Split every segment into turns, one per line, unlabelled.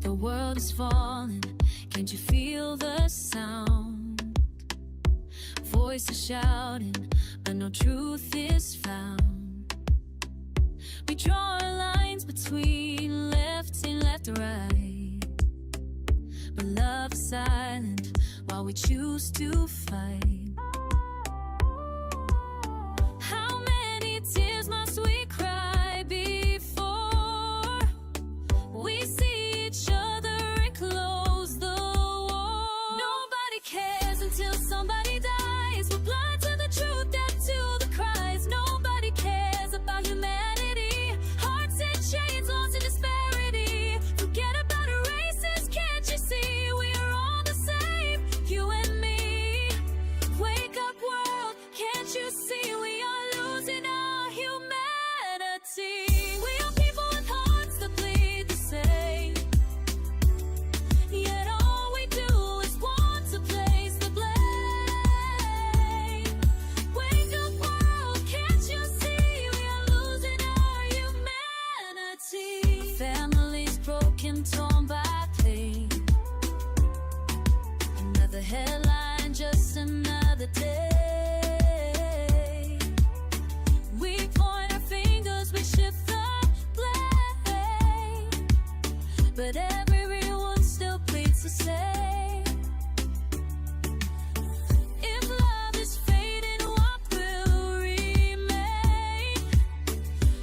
The world is falling, can't you feel the sound? Voices shouting, but no truth is found. We draw our lines between left and right, but love is silent while we choose to fight. How many tears must we cry before we see each other and close the war? Nobody cares until somebody dies. We're blind to the truth, deaf to the cries. Nobody cares about humanity. Hearts in chains, lost in disparity. Forget about our races, can't you see? We are all the same, you and me. Wake up world, can't you see? We are losing our humanity. We are people with hearts that bleed the same, yet all we do is want to place the blame. Wake up world, can't you see? We are losing our humanity. Families broken, torn by pain. Another headline, just another day. We point our fingers, we shift the blame, but everyone still bleeds the same. If love is fading, what will remain?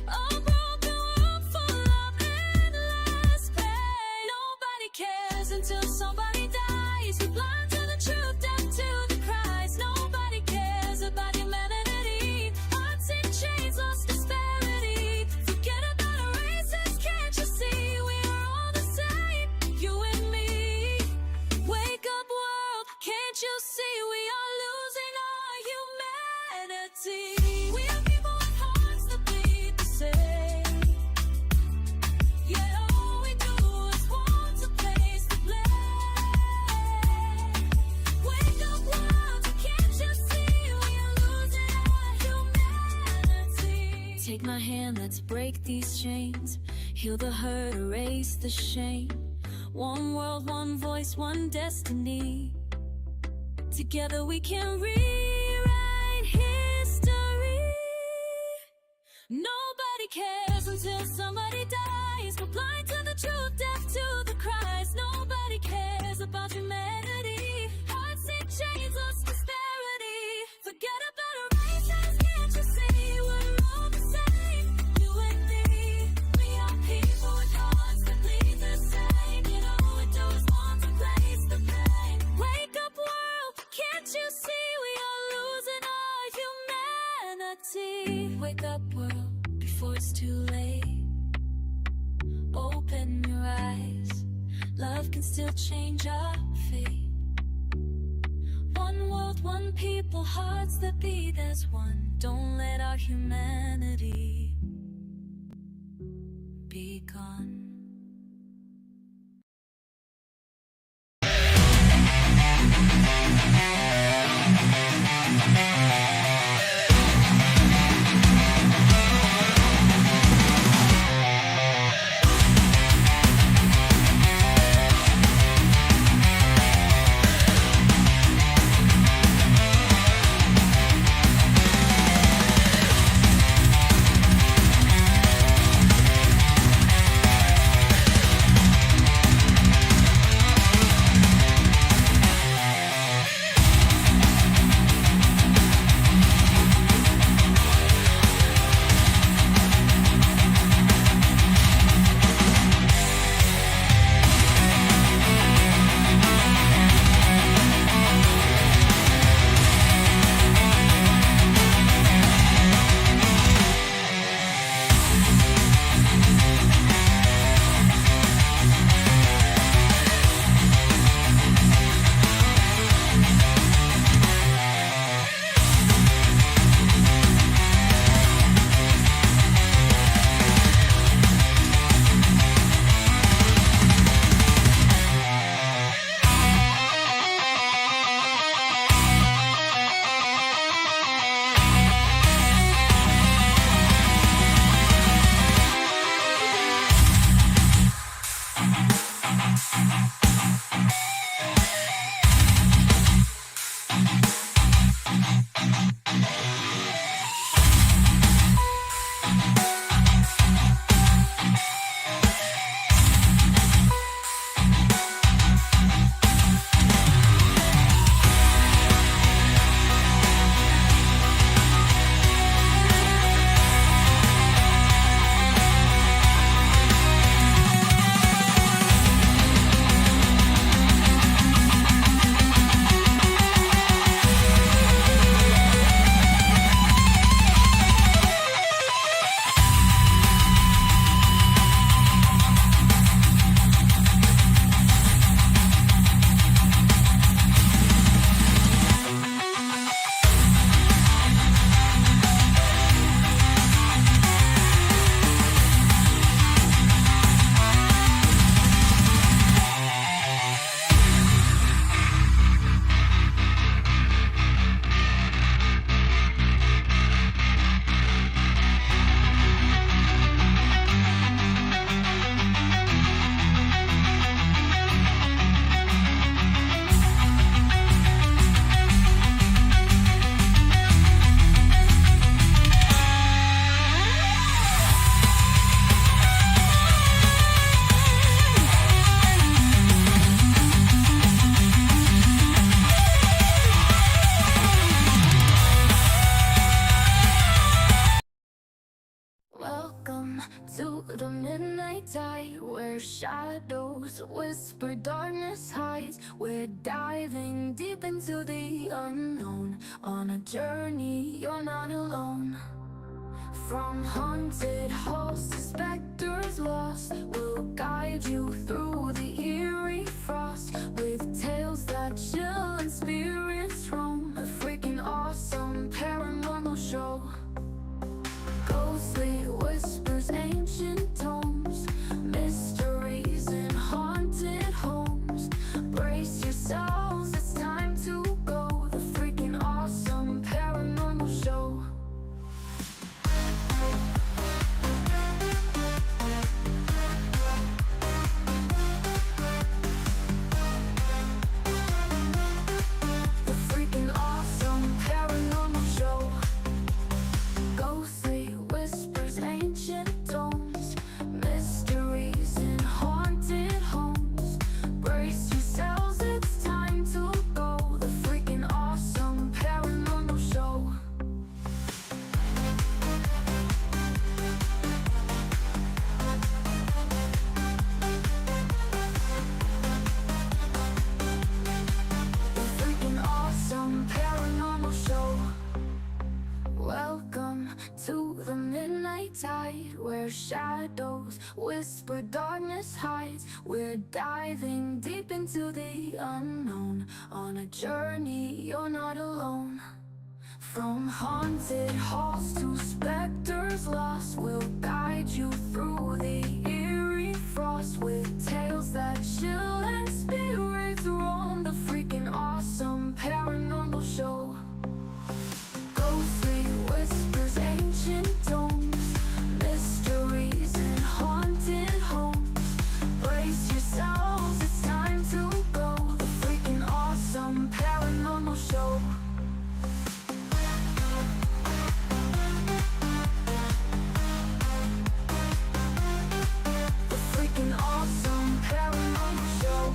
A broken world full of endless pain. Nobody cares until somebody dies. We're blind to the truth, deaf to the cries. Nobody cares about humanity. Hearts in chains, lost disparity. Forget about our races, can't you see? We are all the same, you and me. Wake up world, can't you see? We are losing our humanity. We are people with hearts that bleed the same, yet all we do is want to place the blame. Wake up world, can't you see? We are losing our humanity. Take my hand, let's break these chains. Heal the hurt, erase the shame. One world, one voice, one destiny. Together we can rewrite history. Nobody cares until somebody dies. We're blind to the truth, deaf to the cries. Nobody cares about humanity. Hearts in chains, lost disparity. Forget about our races, can't you see? We're all the same, you and me. We are people with hearts that bleed the same. You know all we do is want to place the blame. Wake up world, can't you see? We are losing our humanity. Wake up world, before it's too late. Open your eyes, love can still change our fate. One world, one people, hearts that beat as one. Don't let our humanity be gone. to the midnight tide, where shadows whisper, darkness hides. We're diving deep into the unknown, on a journey you're not alone. From haunted halls to specters lost, we'll guide you through the eerie frost, with tales that chill and spirits roam. A freaking awesome paranormal show. Ghostly whispers, ancient tomes, mysteries in haunted homes. Brace yourselves, it's time to go. The freaking awesome paranormal show. The freaking awesome paranormal show. Ghostly whispers, ancient tomes, mysteries in haunted homes. Brace yourselves, it's time to go. The freaking awesome paranormal show. The freaking awesome paranormal show. Welcome to the midnight tide, where shadows whisper, darkness hides. We're diving deep into the unknown, on a journey you're not alone. From haunted halls to specters lost, we'll guide you through the eerie frost, with tales that chill and spirits roam. The freaking awesome paranormal show. Ghostly whispers, ancient tomes, mysteries in haunted homes. Brace yourselves, it's time to go. The freaking awesome paranormal show. The freaking awesome paranormal show.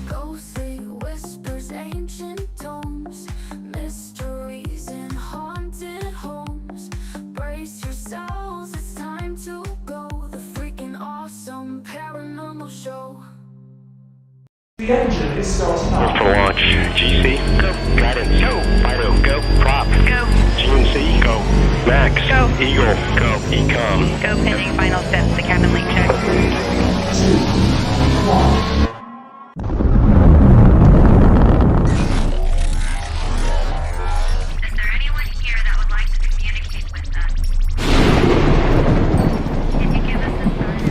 Ghostly whispers, ancient tomes, mysteries in haunted homes. Brace yourselves, it's time to go. The freaking awesome paranormal show.
The engine is starting up.
For launch, GC, go. Guidance, go. Fido, go. Prop, go. GNC, go. Max, go. Eagle, go. Ecom,
Go pending final steps to cabin link check.
3, 2, 1.
Is there anyone here that would like to communicate with us? Can you give us a sign?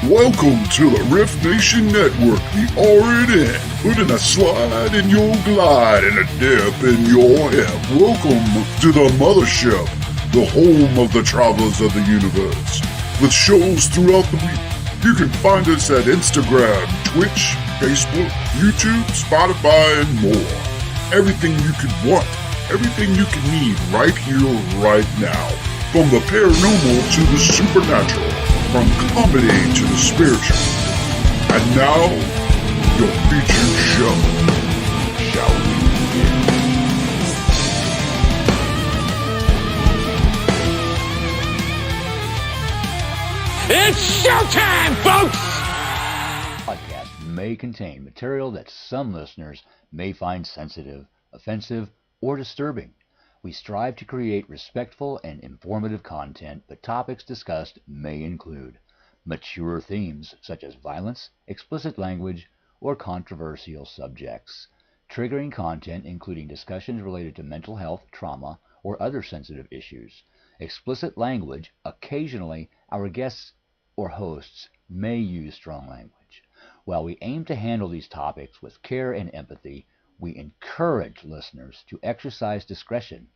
Welcome to the Riff Nation Network, the RNN, putting a slide in your glide and a dip in your hip. Welcome to the mothership, the home of the travelers of the universe. With shows throughout the week, you can find us at Instagram, Twitch, Facebook, YouTube, Spotify, and more. Everything you could want, everything you can need right here, right now. From the paranormal to the supernatural. From comedy to the spiritual. And now, your featured show. Shall we begin?
It's showtime, folks!
Podcast may contain material that some listeners may find sensitive, offensive, or disturbing. We strive to create respectful and informative content, but topics discussed may include mature themes such as violence, explicit language, or controversial subjects, triggering content including discussions related to mental health, trauma, or other sensitive issues, explicit language. Occasionally, our guests or hosts may use strong language. While we aim to handle these topics with care and empathy, we encourage listeners to exercise discretion.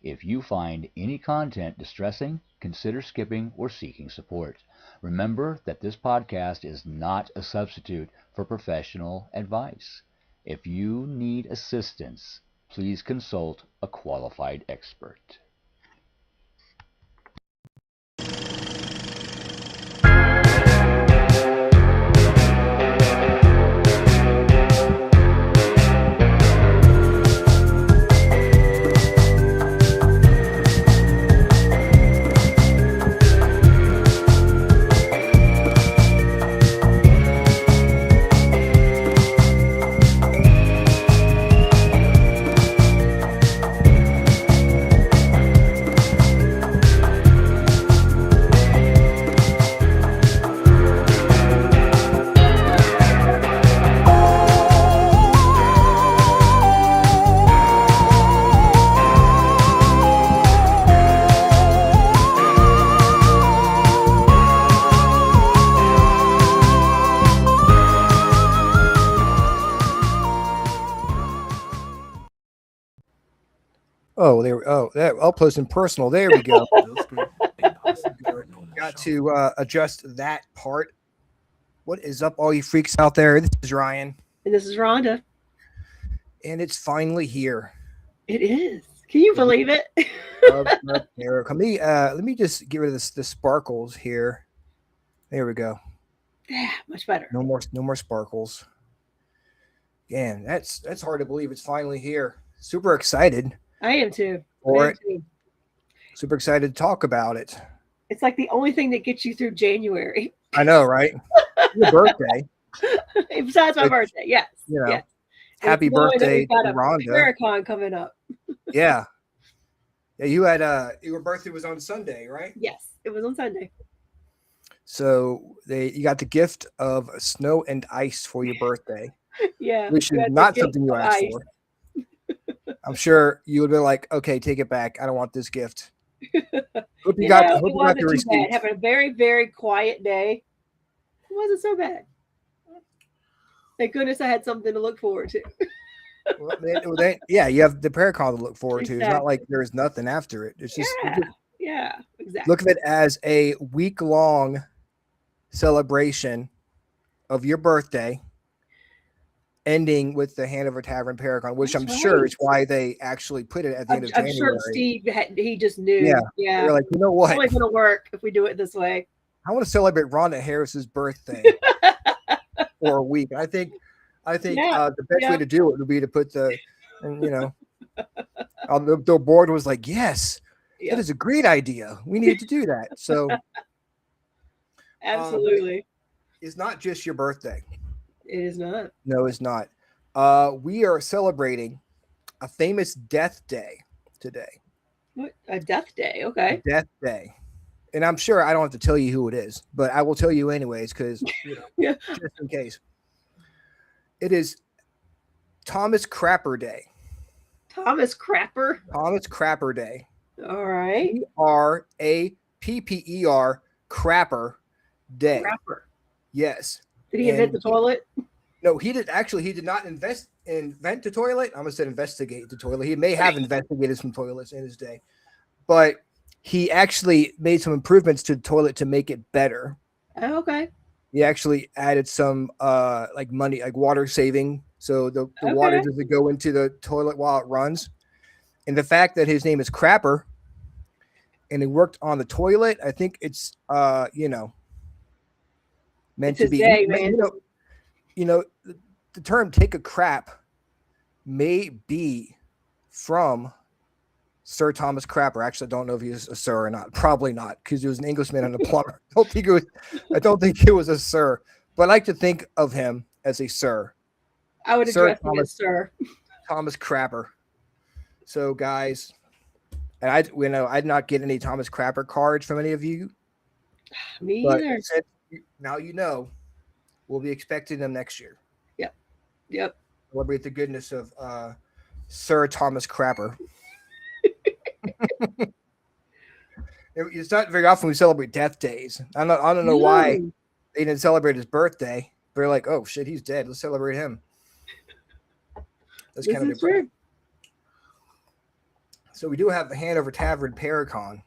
If you find any content distressing, consider skipping or seeking support. Remember that this podcast is not a substitute for professional advice. If you need assistance, please consult a qualified expert.
Oh, there. Oh, that up close and personal. There we go. Got to adjust that part. What is up, all you freaks out there? This is Ryan,
And this is Rhonda.
and it's finally here.
It is. Can you believe it?
Let me just get rid of the sparkles here. There we go.
Yeah, much better.
No more sparkles. Man, that's hard to believe. It's finally here. Super excited
I am too.
for
I am
it.
too.
Super excited to talk about it.
It's like the only thing that gets you through January.
I know, right? Your birthday.
Besides my birthday, yes.
You know,
yes.
happy
And knowing that
birthday
we've got
to
a
Rhonda.
Paracon coming up.
Yeah. Yeah, you had your birthday was on Sunday, right?
Yes, it was on Sunday.
So you got the gift of snow and ice for your birthday,
Yeah.
which
we
is
got the
not
gift
something you
of
asked
ice.
for. I'm sure you would be like, okay, take it back. I don't want this gift. Hope you got
It
the
wasn't too
receipt.
bad. Having a very, very quiet day. It wasn't so bad. Thank goodness I had something to look forward to.
Yeah, you have the Paracon to look forward to. It's not like
Exactly.
there's nothing after it. It's just
Yeah, exactly.
look at it as a week-long celebration of your birthday, ending with the Hanover Tavern Paracon, which
That's
I'm sure
right.
is why they actually put it at the end of
I'm
January.
sure Steve he just knew.
Yeah.
Yeah.
They're like, you know
It's
what?
only going to work if we do it this way.
I want to celebrate Rhonda Harris's birthday for a week. I think
Yeah,
the best
yeah.
way to do it would be to put the board was like, yes,
Yeah,
that is a great idea. We need to do that. So
absolutely.
it's not just your birthday.
It is not.
No, it's not. We are celebrating a famous death day today.
What a death day. Okay.
Death day. And I'm sure I don't have to tell you who it is, but I will tell you anyways, because
Yeah.
just in case. It is Thomas Crapper Day.
Thomas Crapper.
Thomas Crapper Day.
All right.
Crapper Crapper Day.
Crapper.
Yes.
Did he invent
And
the toilet?
No, he did not invent the toilet. I almost said investigate the toilet. He may have investigated some toilets in his day, but he actually made some improvements to the toilet to make it better.
Oh, okay.
He actually added some like water saving, so the water
Okay.
doesn't go into the toilet while it runs. And the fact that his name is Crapper and he worked on the toilet, I think it's meant
It's
to
his
be.
day, man.
The term "take a crap" may be from Sir Thomas Crapper. Actually, I don't know if he's a sir or not. Probably not, because he was an Englishman and a plumber. I don't think it was a sir, but I like to think of him as a sir.
I would
Sir
address him as sir.
Thomas Crapper. So, guys, and I did not get any Thomas Crapper cards from any of you,
Me
but
either.
now you know. We'll be expecting them next year.
Yep.
Celebrate the goodness of Sir Thomas Crapper. It's not very often we celebrate death days. I don't know why
No.
they didn't celebrate his birthday. They're like, oh shit, he's dead. Let's celebrate him. That's
This
kind of
is
depressing.
true.
So we do have the Hanover Tavern Paracon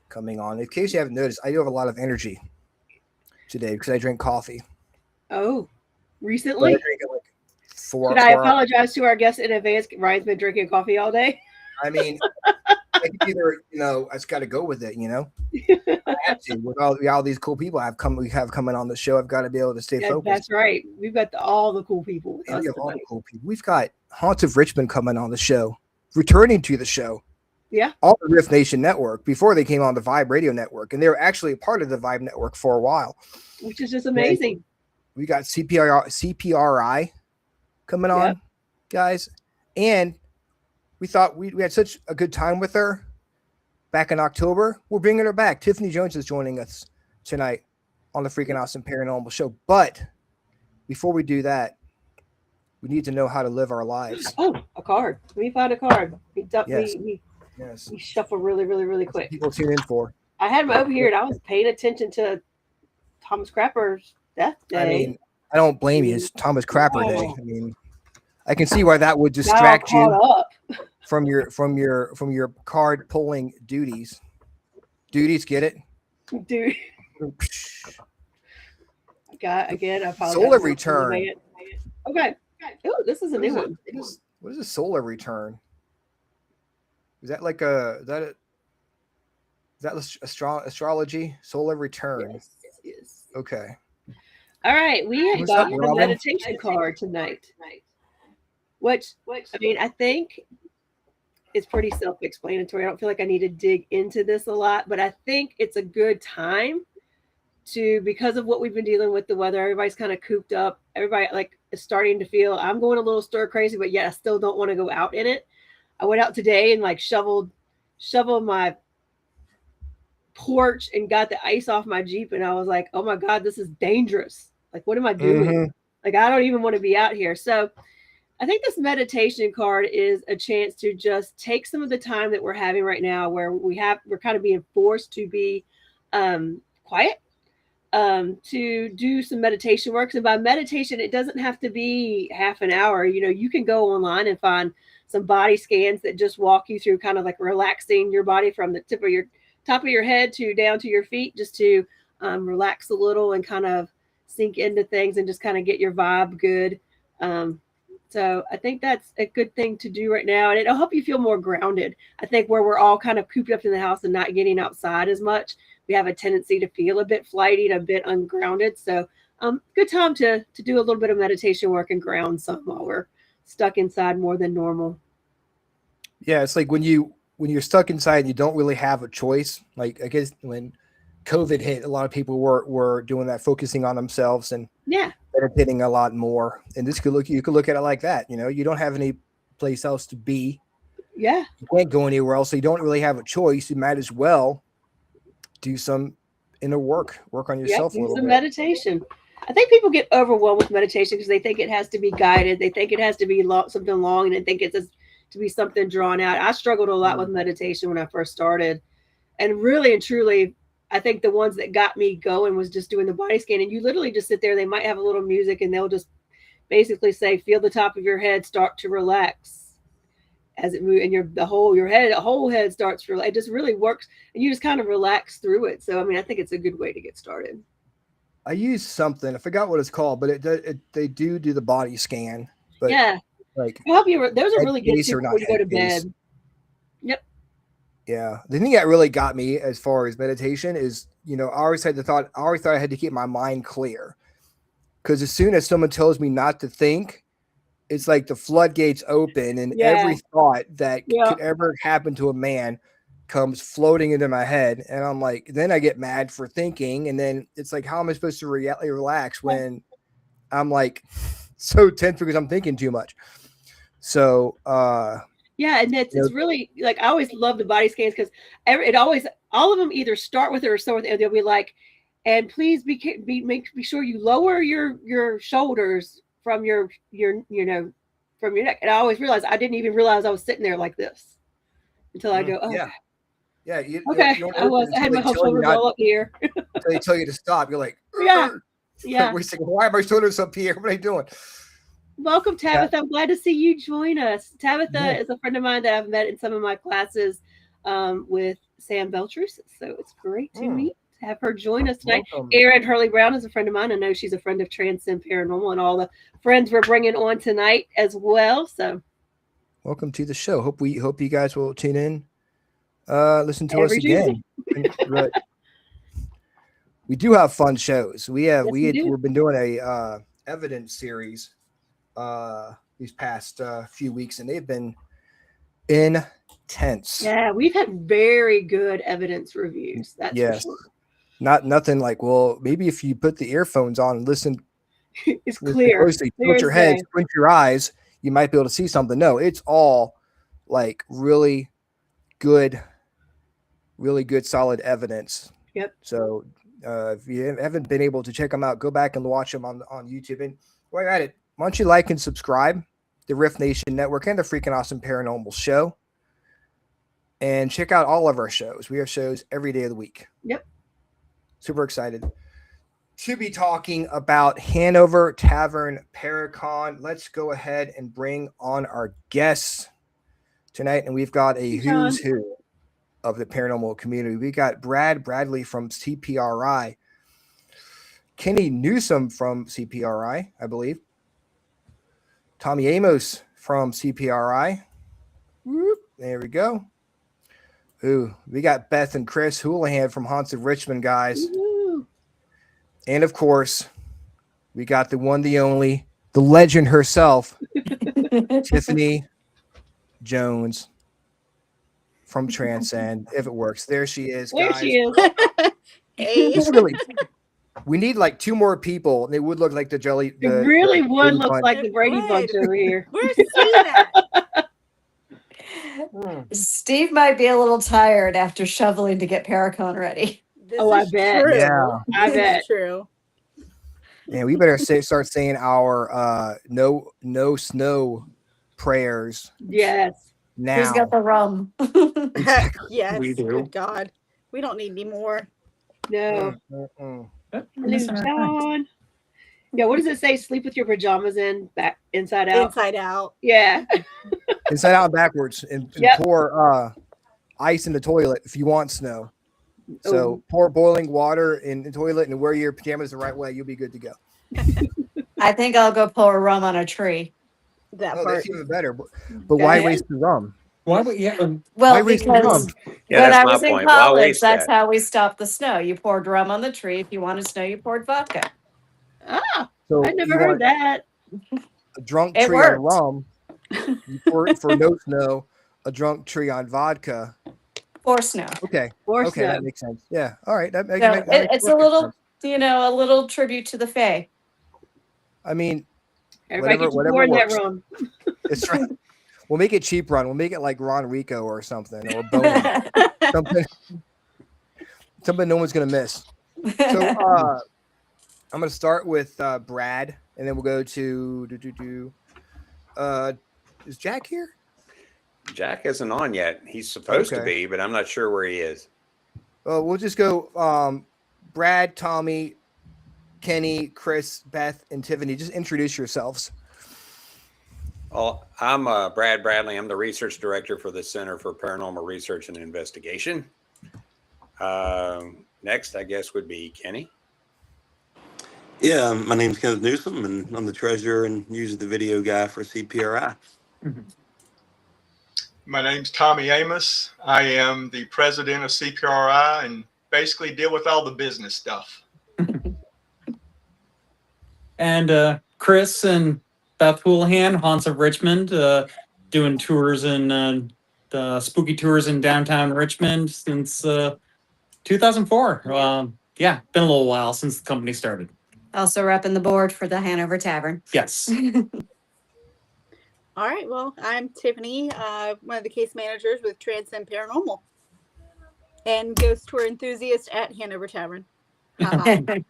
coming on. In case you haven't noticed, I do have a lot of energy today because I drink coffee.
Oh,
But I
recently?
drink it like four.
Should I
4 hours.
apologize to our guests in advance? Ryan's been drinking coffee all day.
I mean, I can either, I just got to go with it, I have to. With all these cool people we have coming on the show, I've got to be able to stay
Yeah,
focused.
that's right. We've got all the cool people with
And
us
we have all the
tonight.
cool people. We've got Haunts of Richmond coming on the show, returning to the show.
Yeah.
On the Riff Nation Network before they came on the Vibe Radio Network, and they were actually a part of the Vibe Network for a while.
Which is just amazing.
We got CPRI coming on,
Yep.
guys, and we thought we had such a good time with her back in October. We're bringing her back. Tiffany Jones is joining us tonight on the Freakin' Awesome Paranormal Show. But before we do that, we need to know how to live our lives.
Oh, a card. Let me find a card.
Yes.
We
Yes,
shuffle really, really, really quick.
people tune in for.
I had him over here and I was paying attention to Thomas Crapper's death day.
I mean, I don't blame you. It's Thomas Crapper Day.
Wow.
I mean, I can see why that would
Now I'm
distract you.
caught up.
from your card pulling duties. Duties, get it?
Dude. God, again, I apologize.
Solar return.
Okay. Oh, this is a new one.
What is a solar return? Is that like is that astrology? Solar return.
Yes.
Okay.
All right, we
What's
got
up,
the
Robin?
meditation card tonight. Which I mean, I think it's pretty self-explanatory. I don't feel like I need to dig into this a lot, but I think it's a good time to, because of what we've been dealing with the weather, everybody's kind of cooped up. Everybody like is starting to feel, I'm going a little stir crazy, but yet I still don't want to go out in it. I went out today and like shoveled my porch and got the ice off my Jeep, and I was like, oh my God, this is dangerous. Like, what am I doing?
Mhm.
Like, I don't even want to be out here. So I think this meditation card is a chance to just take some of the time that we're having right now where we're kind of being forced to be quiet, to do some meditation works. And by meditation, it doesn't have to be half an hour. You know, you can go online and find some body scans that just walk you through kind of like relaxing your body from the top of your head to down to your feet, just to relax a little and kind of sink into things and just kind of get your vibe good. So I think that's a good thing to do right now. And it'll help you feel more grounded. I think where we're all kind of cooped up in the house and not getting outside as much, we have a tendency to feel a bit flighty and a bit ungrounded. So good time to do a little bit of meditation work and ground some while we're stuck inside more than normal.
Yeah, it's like when you're stuck inside and you don't really have a choice. Like, I guess when COVID hit, a lot of people were doing that, focusing on themselves and meditating a lot more. And you could look at it like that. You know, you don't have any place else to be.
Yeah.
You can't go anywhere else. So you don't really have a choice. You might as well do some inner work on yourself a little bit.
Meditation. I think people get overwhelmed with meditation because they think it has to be guided. They think it has to be something long, and they think it's to be something drawn out. I struggled a lot with meditation when I first started. And really and truly, I think the ones that got me going was just doing the body scan. And you literally just sit there. They might have a little music and they'll just basically say, feel the top of your head start to relax as it moves, and the whole head starts to relax. It just really works. And you just kind of relax through it. So, I mean, I think it's a good way to get started.
I use something, I forgot what it's called, but they do the body scan. But
yeah.
Like,
those are really good too before you go to bed. Yep.
Yeah. The thing that really got me as far as meditation is, you know, I always thought I had to keep my mind clear. Because as soon as someone tells me not to think, it's like the floodgates open and every thought that could ever happen to a man comes floating into my head. And I'm like, then I get mad for thinking. And then it's like, how am I supposed to relax when I'm like so tense because I'm thinking too much? So,
yeah, and it's really like, I always love the body scans because all of them either start with it or start with it, and they'll be like, and please be sure you lower your shoulders from your from your neck. And I always realized I didn't even realize I was sitting there like this until I go, oh
yeah.
Okay, I had my whole shoulders all up here.
Until they tell you to stop, you're like,
yeah.
We're thinking, why are my shoulders up here? What are you doing?
Welcome, Tabitha. I'm glad to see you join us. Tabitha is a friend of mine that I've met in some of my classes with Sam Beltrus. So it's great to have her join us tonight.
Welcome.
Erin Hurley Brown is a friend of mine. I know she's a friend of Transcend Paranormal and all the friends we're bringing on tonight as well. So
welcome to the show. Hope you guys will tune in, listen to us again. We do have fun shows. We've been doing a evidence series these past few weeks, and they've been intense.
Yeah, we've had very good evidence reviews. That's for sure.
Nothing like, well, maybe if you put the earphones on and listen,
it's clear.
Closely, put your head, squint your eyes, you might be able to see something. No, it's all like really good, solid evidence.
Yep.
So if you haven't been able to check them out, go back and watch them on YouTube. And while you're at it, why don't you like and subscribe the Riff Nation Network and the Freakin' Awesome Paranormal Show, and check out all of our shows. We have shows every day of the week.
Yep.
Super excited to be talking about Hanover Tavern Paracon. Let's go ahead and bring on our guests tonight, and we've got a
Hey, John.
who's who of the paranormal community. We got Brad Bradley from CPRI, Kenny Newsom from CPRI, I believe, Tommy Amos from CPRI. Whoop, there we go. Ooh, we got Beth and Chris Houlihan from Haunts of Richmond, guys.
Woo.
And of course, we got the one, the only, the legend herself, Tiffany Jones from Transcend. If it works, there she is,
There
guys.
she is.
This really, we need like 2 more people, and it would look like the jelly.
It really would
Brady
look
Bunch.
like the Brady
Right.
Bunch over here.
Where's Steve at?
Steve might be a little tired after shoveling to get Paracon ready.
This
Oh, I
is
bet.
True.
Yeah.
I
This
bet.
is true.
Yeah, we better start saying our no snow prayers
Yes.
now.
Who's got the rum?
Yes.
We do.
Good God. We don't need any more.
No.
Mm.
Hello, John. Yeah, what does it say? Sleep with your pajamas in, back inside out.
Inside out.
Yeah.
Inside out and backwards, and
Yep.
pour ice in the toilet if you want snow. So
Oh.
pour boiling water in the toilet and wear your pajamas the right way. You'll be good to go.
I think I'll go pour rum on a tree.
That
Oh,
part.
that's even better. But why
Okay.
waste the rum?
Why would yeah?
Why
Well,
waste the
because
rum?
Yeah,
when
that's
I
my
was in
point. Why
college,
waste
that's
that?
how we stopped the snow. You poured rum on the tree. If you wanted snow, you poured vodka.
Ah,
So
I
you
never heard
want
that.
a drunk
It
tree on
worked.
rum. You pour it for no snow. A drunk tree on vodka.
Pour snow.
Okay.
Or
Okay,
snow.
that makes sense. Yeah. All right. That makes,
So
that makes
it's a
perfect
little,
sense.
a little tribute to the Fae.
I mean,
Everybody
whatever-
gets
whatever
pouring that
works.
rum.
it's right. We'll make it cheap run. We'll make it like Ron Rico or something, or Bowen. something no one's gonna miss. So I'm gonna start with Brad, and then we'll go to is Jack here?
Jack isn't on yet. He's supposed to
Okay.
be, but I'm not sure where he is.
We'll just go Brad, Tommy, Kenny, Chris, Beth, and Tiffany. Just introduce yourselves.
Well, I'm Brad Bradley. I'm the research director for the Center for Paranormal Research and Investigation. Next, I guess, would be Kenny.
Yeah, my name's Kenneth Newsom, and I'm the treasurer and usually the video guy for CPRI.
My name's Tommy Amos. I am the president of CPRI and basically deal with all the business stuff.
And Chris and Beth Houlihan, Haunts of Richmond, doing tours in the spooky tours in downtown Richmond since 2004. Yeah, been a little while since the company started.
Also repping the board for the Hanover Tavern.
Yes.
All right. Well, I'm Tiffany, one of the case managers with Transcend Paranormal and ghost tour enthusiast at Hanover Tavern. And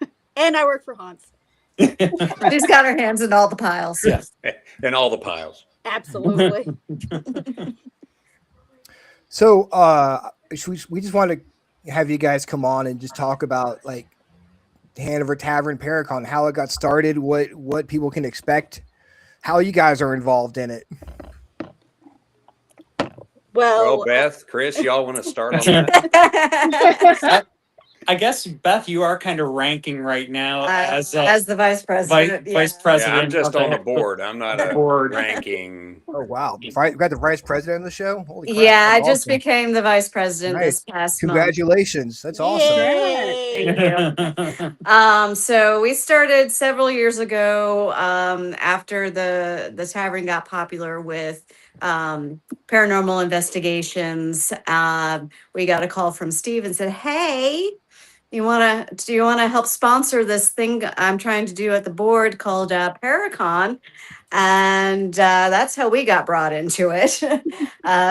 I work for Haunts.
She's got her hands in all the piles.
Yes.
And all the piles.
Absolutely.
So we just want to have you guys come on and just talk about like Hanover Tavern Paracon, how it got started, what people can expect, how you guys are involved in it.
Well, Beth, Chris, y'all want to start on that?
I guess, Beth, you are kind of ranking right now as
the vice president.
Vice
Yeah,
president.
I'm just
of
on the board. I'm not a
board.
ranking.
Oh wow, we got the vice president on the show. Holy crap,
Yeah, I
that's
just
awesome.
became the vice president
Nice.
this past month.
Congratulations, that's awesome.
Yay.
So we started several years ago after the tavern got popular with paranormal investigations. We got a call from Steve and said, "Hey, do you want to help sponsor this thing I'm trying to do at the board called Paracon?" And that's how we got brought into it.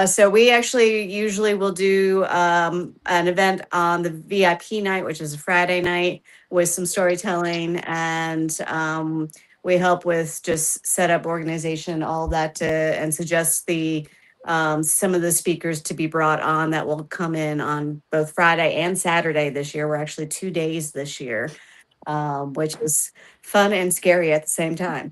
So we actually usually will do an event on the VIP night, which is a Friday night, with some storytelling, and we help with just set up organization, all that, and suggest some of the speakers to be brought on that will come in on both Friday and Saturday this year. We're actually 2 days this year, which is fun and scary at the same time.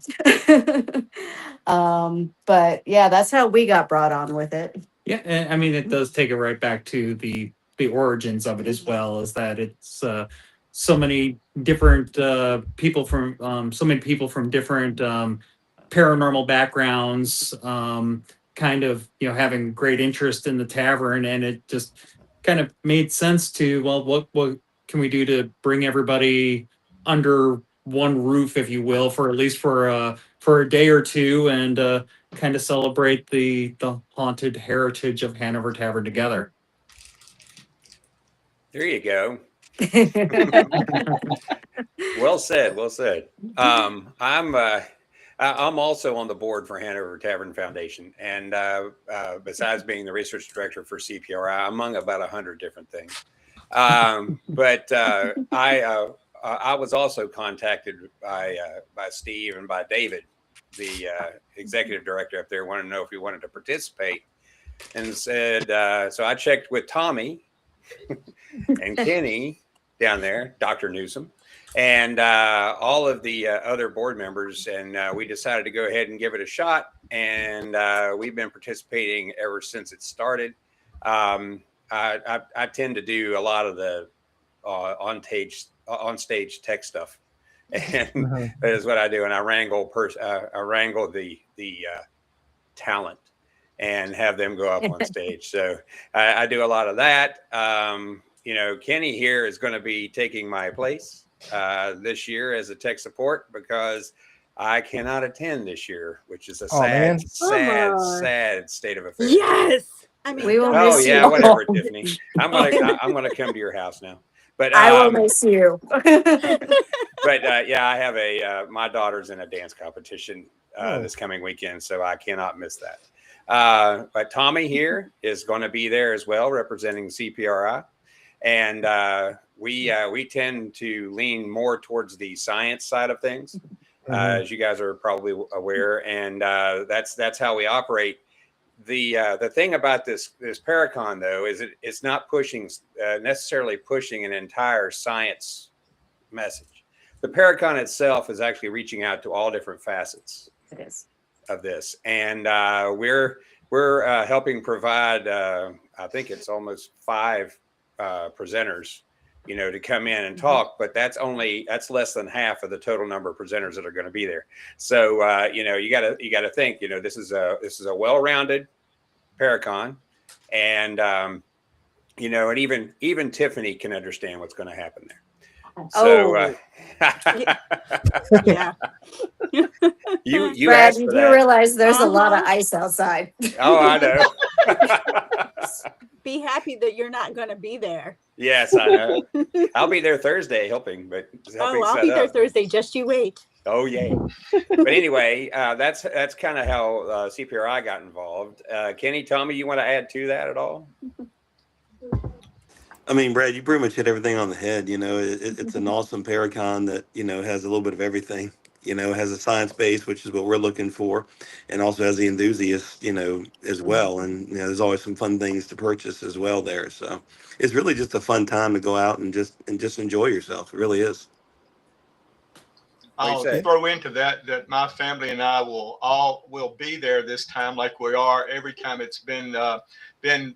But yeah, that's how we got brought on with it.
Yeah, and I mean it does take it right back to the origins of it as well, is that it's so many different people from so many people from different paranormal backgrounds, kind of having great interest in the tavern, and it just kind of made sense to, well, what can we do to bring everybody under one roof, if you will, for at least for a day or two, and kind of celebrate the haunted heritage of Hanover Tavern together.
There you go. Well said. Well said. I'm also on the board for Hanover Tavern Foundation, and besides being the research director for CPRI, among about 100 different things. But I was also contacted by Steve and by David, the executive director up there, wanted to know if we wanted to participate, and said, so I checked with Tommy and Kenny down there, Dr. Newsom, and all of the other board members, and we decided to go ahead and give it a shot, and we've been participating ever since it started. I tend to do a lot of the on stage tech stuff, and that is what I do, and I wrangle the talent and have them go up on stage. So I do a lot of that. Kenny here is going to be taking my place this year as a tech support, because I cannot attend this year, which is a sad state of affairs.
Yes. I mean,
We will
Oh
miss
yeah,
you.
whatever, Tiffany. I'm gonna come to your house now. But
I will miss you.
but yeah, I have my daughter's in a dance competition this coming weekend, so I cannot miss that. But Tommy here is going to be there as well, representing CPRI, and we tend to lean more towards the science side of things, as you guys are probably aware, and that's how we operate. The thing about this Paracon, though, is it's not necessarily pushing an entire science message. The Paracon itself is actually reaching out to all different facets of this, and we're helping provide I think it's almost 5 presenters, to come in and talk, but that's less than half of the total number of presenters that are going to be there. So you got to think, this is a well-rounded Paracon, and and even Tiffany can understand what's going to happen there. So
yeah.
you
Brad,
asked
you
for
do
that.
realize there's a lot of ice outside.
Oh, I know.
Be happy that you're not going to be there.
Yes, I know. I'll be there Thursday helping
I'll
set
be there
up.
Thursday. Just you wait.
Oh yeah. But anyway, that's kind of how CPRI got involved. Kenny, Tommy, you want to add to that at all?
I mean, Brad, you pretty much hit everything on the head. It's an awesome Paracon that, has a little bit of everything. Has a science base, which is what we're looking for, and also has the enthusiasts, as well. And, there's always some fun things to purchase as well there. So it's really just a fun time to go out and just enjoy yourself. It really is.
I'll throw into that my family and I will be there this time, like we are every time it's been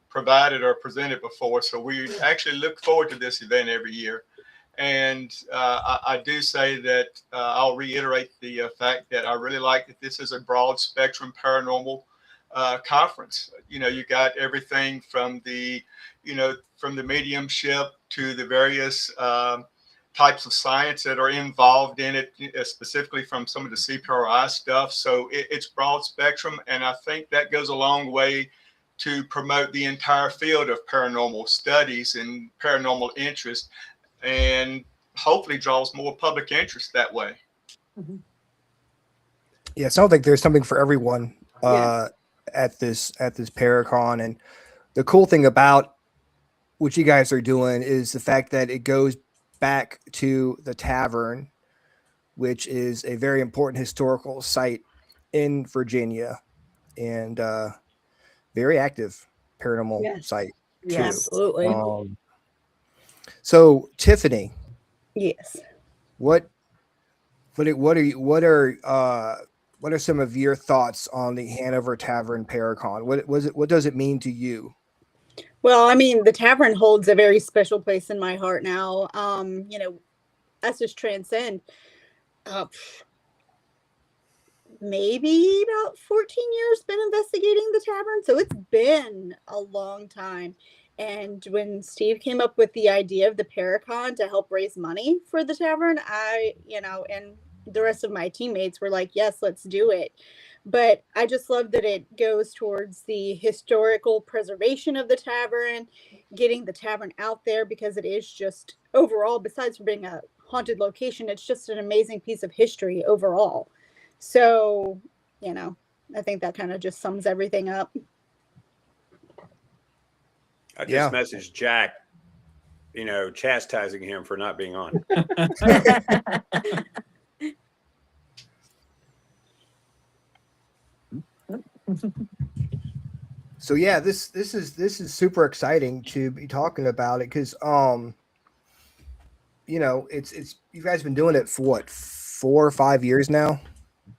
provided or presented before. So we actually look forward to this event every year. And I do say that I'll reiterate the fact that I really like that this is a broad spectrum paranormal conference. You got everything from the mediumship to the various types of science that are involved in it, specifically from some of the CPRI stuff. So it's broad spectrum, and I think that goes a long way to promote the entire field of paranormal studies and paranormal interest, and hopefully draws more public interest that way.
Yeah, it sounds like there's something for everyone at this Paracon, and the cool thing about what you guys are doing is the fact that it goes back to the tavern, which is a very important historical site in Virginia, and very active paranormal site too.
Absolutely.
So Tiffany,
yes,
what are what are some of your thoughts on the Hanover Tavern Paracon? What was it? What does it mean to you?
Well, I mean, the tavern holds a very special place in my heart now. Us as Transcend, uh, maybe about 14 years been investigating the tavern. So it's been a long time. And when Steve came up with the idea of the Paracon to help raise money for the tavern, and the rest of my teammates were like, yes, let's do it. But I just love that it goes towards the historical preservation of the tavern, getting the tavern out there, because it is just overall, besides being a haunted location, it's just an amazing piece of history overall. So, I think that kind of just sums everything up.
I just
Yeah.
messaged Jack, chastising him for not being on.
So yeah, this is super exciting to be talking about it because it's you guys been doing it for what, 4 or 5 years now?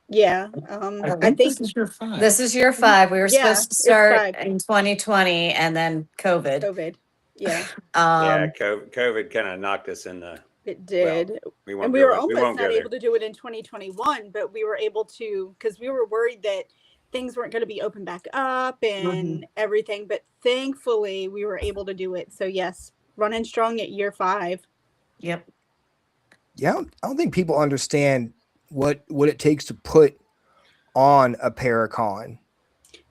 Yeah.
I
I
think
think
this is year 5.
This is year 5. We were
Yeah,
supposed to
it's
start
5.
in 2020 and then COVID.
COVID. Yeah,
Yeah, COVID kind of knocked us in the.
it did.
We won't
And we
go
were
there. We
almost
won't go
not
there.
able to do it in 2021, but we were able to, because we were worried that things weren't going to be open back up and everything. But thankfully, we were able to do it. So yes, running strong at year 5.
Yep.
Yeah, I don't think people understand what it takes to put on a Paracon.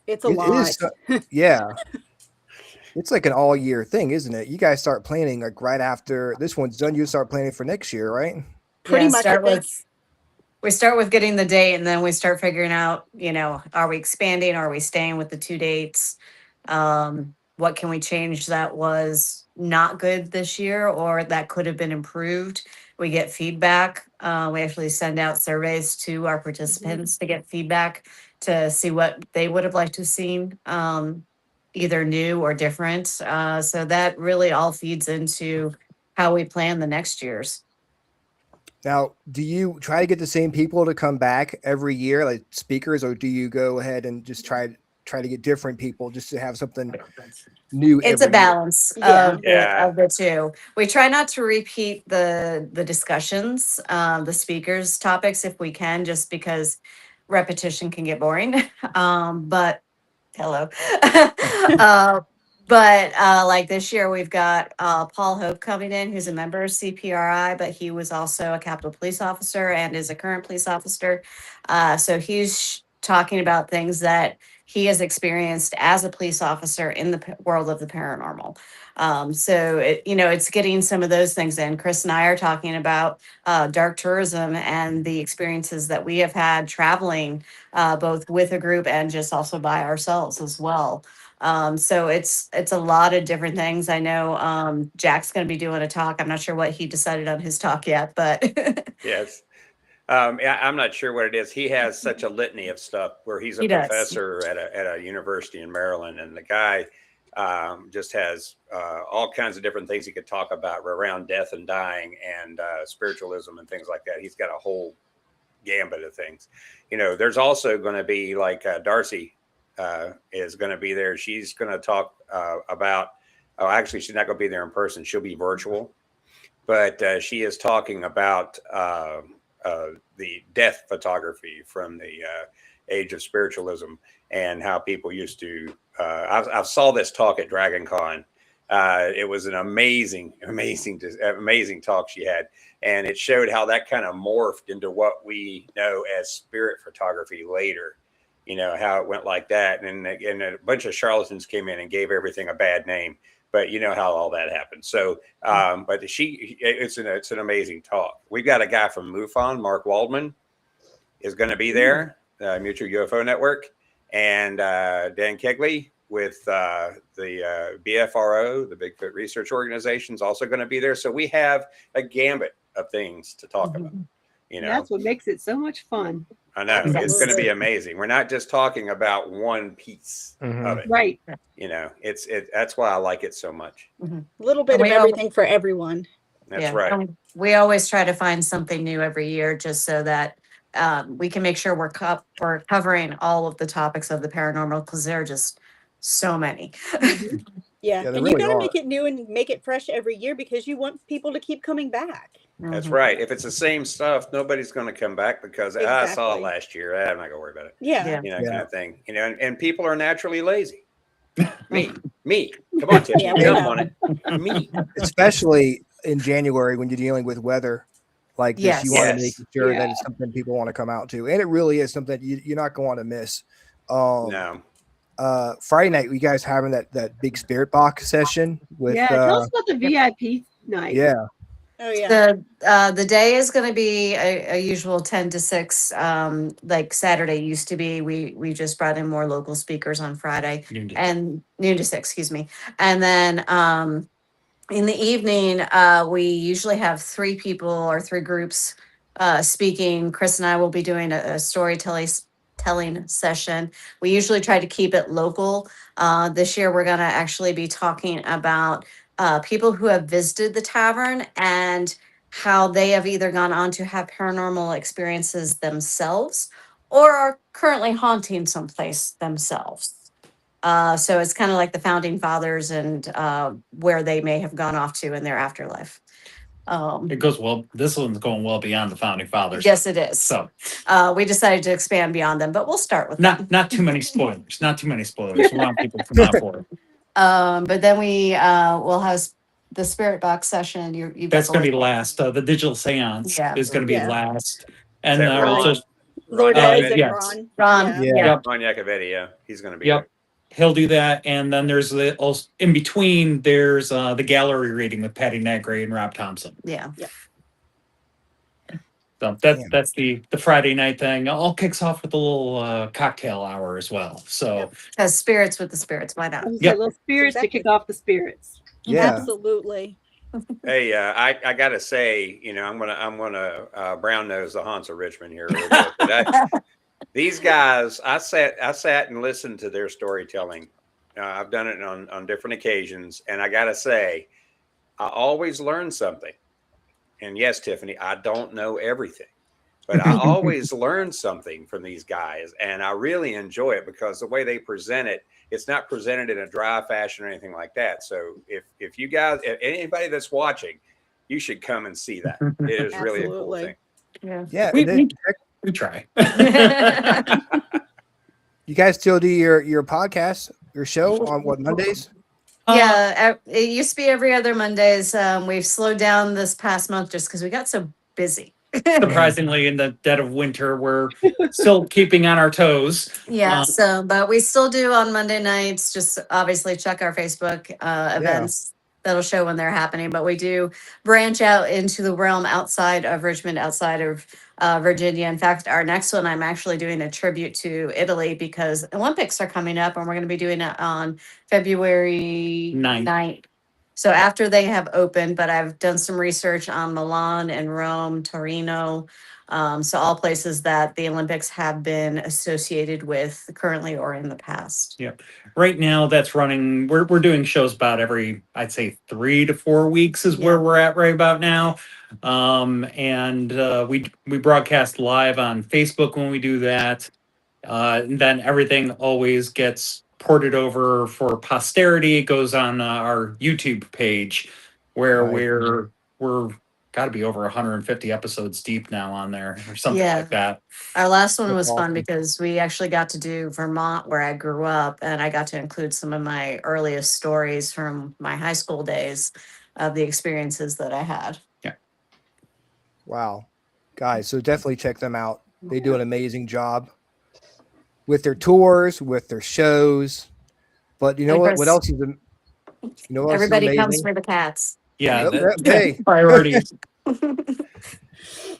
It's a
It
lot.
is, yeah. It's like an all year thing, isn't it? You guys start planning like right after this one's done. You start planning for next year, right?
Pretty much.
We start with getting the date, and then we start figuring out, are we expanding? Are we staying with the 2 dates? What can we change that was not good this year or that could have been improved? We get feedback. We actually send out surveys to our participants to get feedback to see what they would have liked to have seen, either new or different. So that really all feeds into how we plan the next year's.
Now, do you try to get the same people to come back every year, like speakers, or do you go ahead and just try to get different people just to have something new?
It's a
every year?
balance
Yeah.
of the two. We try not to repeat the discussions, the speakers' topics if we can, just because repetition can get boring. But hello. Like this year, we've got Paul Hope coming in, who's a member of CPRI, but he was also a Capitol Police officer and is a current police officer. So he's talking about things that he has experienced as a police officer in the world of the paranormal. So it's getting some of those things in. Chris and I are talking about dark tourism and the experiences that we have had traveling, both with a group and just also by ourselves as well. So it's a lot of different things. I know Jack's going to be doing a talk. I'm not sure what he decided on his talk yet, but
Yes. I'm not sure what it is. He has such a litany of stuff where he's a
He does.
professor at a university in Maryland, and the guy just has all kinds of different things he could talk about around death and dying and spiritualism and things like that. He's got a whole gambit of things. There's also going to be like Darcy is going to be there. She's going to talk about. Oh, actually, she's not going to be there in person. She'll be virtual, but she is talking about the death photography from the age of spiritualism and how people used to. I saw this talk at Dragon Con. It was an amazing talk she had, and it showed how that kind of morphed into what we know as spirit photography later. How it went like that, and a bunch of charlatans came in and gave everything a bad name. But you know how all that happened. So, but it's an amazing talk. We've got a guy from MUFON, Mark Waldman, is going to be there, Mutual UFO Network, and Dan Kegley with the BFRO, the Bigfoot Research Organization, is also going to be there. So we have a gambit of things to talk about.
That's what makes it so much fun.
I know it's going to be amazing. We're not just talking about one piece of it,
right?
That's why I like it so much.
A little bit of everything for everyone.
That's right.
We always try to find something new every year, just so that we can make sure we're covering all of the topics of the paranormal because there are just so many.
Yeah,
Yeah, they
and you
really
got to
are.
make it new and make it fresh every year because you want people to keep coming back.
That's
Mhm.
right. If it's the same stuff, nobody's going to come back because I saw it
Exactly.
last year. I'm not going to worry about it.
Yeah.
Yeah.
You know,
Yeah.
kind of thing. You know, and people are naturally lazy. Me. Come on, Tiffany,
Yeah, we
jump
know.
on it. Me.
Especially in January when you're dealing with weather like this, you want to make
Yes.
sure that it's something people want to come out to, and it really is something you're not going to miss.
No.
Friday night, you guys having that big spirit box session with
Yeah, tell us about the VIP night.
yeah.
Oh yeah.
The day is going to be a usual 10 to 6, like Saturday used to be. We just brought in more local speakers on Friday and noon to 6, excuse me. And then in the evening, we usually have 3 people or 3 groups speaking. Chris and I will be doing a storytelling session. We usually try to keep it local. This year, we're going to actually be talking about people who have visited the tavern and how they have either gone on to have paranormal experiences themselves or are currently haunting someplace themselves. So it's kind of like the founding fathers and where they may have gone off to in their afterlife.
It goes well. This one's going well beyond the founding fathers.
Yes, it is.
So
we decided to expand beyond them, but we'll start with them.
not too many spoilers. Not too many spoilers. We want people to come out for it.
But then we will have the spirit box session. You
That's going to be last. The digital seance
Yeah.
is going to be
Yeah.
last. And
Is that Ron?
just
Lord
Ron
Isaac,
yes.
Ron.
Ron.
Yeah.
Yeah.
Yep.
Ron Yacovetti, yeah. He's going to be
Yep. He'll do that, and then there's the also in between. There's the gallery reading with Patty Negri and Rob Thompson.
Yeah.
So
Damn.
that's the Friday night thing. All kicks off with a little cocktail hour as well. So
Because spirits with the spirits, why not?
Yep.
Little spirits
Exactly.
to kick off the spirits.
Yeah.
Absolutely.
Hey, I gotta say, you know, I'm gonna brown nose the haunts of Richmond here a little bit. But these guys, I sat and listened to their storytelling. I've done it on different occasions, and I gotta say, I always learn something. And yes, Tiffany, I don't know everything, but I always learn something from these guys, and I really enjoy it because the way they present it, it's not presented in a dry fashion or anything like that. So if you guys, if anybody that's watching, you should come and see that. It is really a cool
Absolutely.
thing.
Yeah.
Yeah.
we,
and then
we try.
you guys still do your podcast, your show on what Mondays?
Yeah, it used to be every other Mondays. We've slowed down this past month just because we got so busy.
Surprisingly, in the dead of winter, we're still keeping on our toes.
Yeah, so but we still do on Monday nights. Just obviously check our Facebook events. That'll show when they're happening. But we do branch out into the realm outside of Richmond, outside of Virginia. In fact, our next one, I'm actually doing a tribute to Italy because Olympics are coming up, and we're going to be doing it on February 9th. So after they have opened, but I've done some research on Milan and Rome, Torino. So all places that the Olympics have been associated with currently or in the past.
Yeah. Right now that's running. We're doing shows about every, I'd say 3 to 4 weeks is where we're at right about now. And we broadcast live on Facebook when we do that. And then everything always gets ported over for posterity. It goes on our YouTube page where
Right.
we're got to be over 150 episodes deep now on there or something like that.
Our last one
That's
was fun
awesome.
because we actually got to do Vermont where I grew up, and I got to include some of my earliest stories from my high school days of the experiences that I had.
Wow. Guys, so definitely check them out. They do an amazing job with their tours, with their shows. But you know
And
what?
Chris,
What else is you know what else is
everybody comes
amazing?
for the cats.
Yeah,
Hey.
priorities.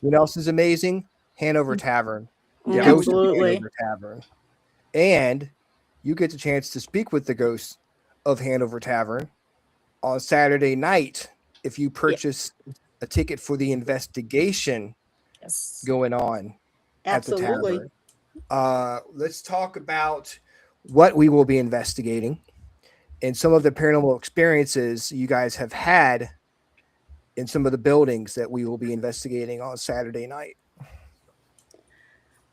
What else is amazing? Hanover Tavern. The
Yeah.
ghost of
Absolutely.
Hanover Tavern. And you get the chance to speak with the ghost of Hanover Tavern on Saturday night if you purchase a ticket for the investigation
Yes.
going on at the
Absolutely.
tavern. Let's talk about what we will be investigating and some of the paranormal experiences you guys have had in some of the buildings that we will be investigating on Saturday night.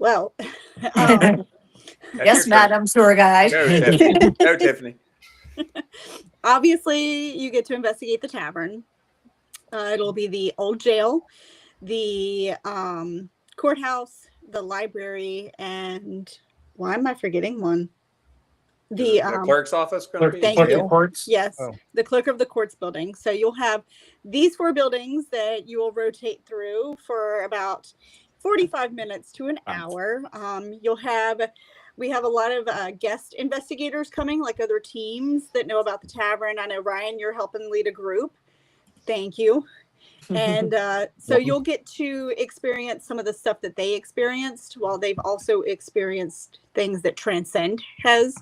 Well,
That's
Yes,
your turn.
madam tour guide.
Go, Tiffany. Go, Tiffany.
obviously, you get to investigate the tavern. It'll be the old jail, the courthouse, the library, and why am I forgetting one?
The clerk's office going to be?
Thank
Clerk
you.
of courts.
Yes,
Oh.
the clerk of the courts building. So you'll have these 4 buildings that you will rotate through for about 45 minutes to an hour. We have a lot of guest investigators coming, like other teams that know about the tavern. I know, Ryan, you're helping lead a group. Thank you. And so you'll get to experience some of the stuff that they experienced, while they've also experienced things that Transcend has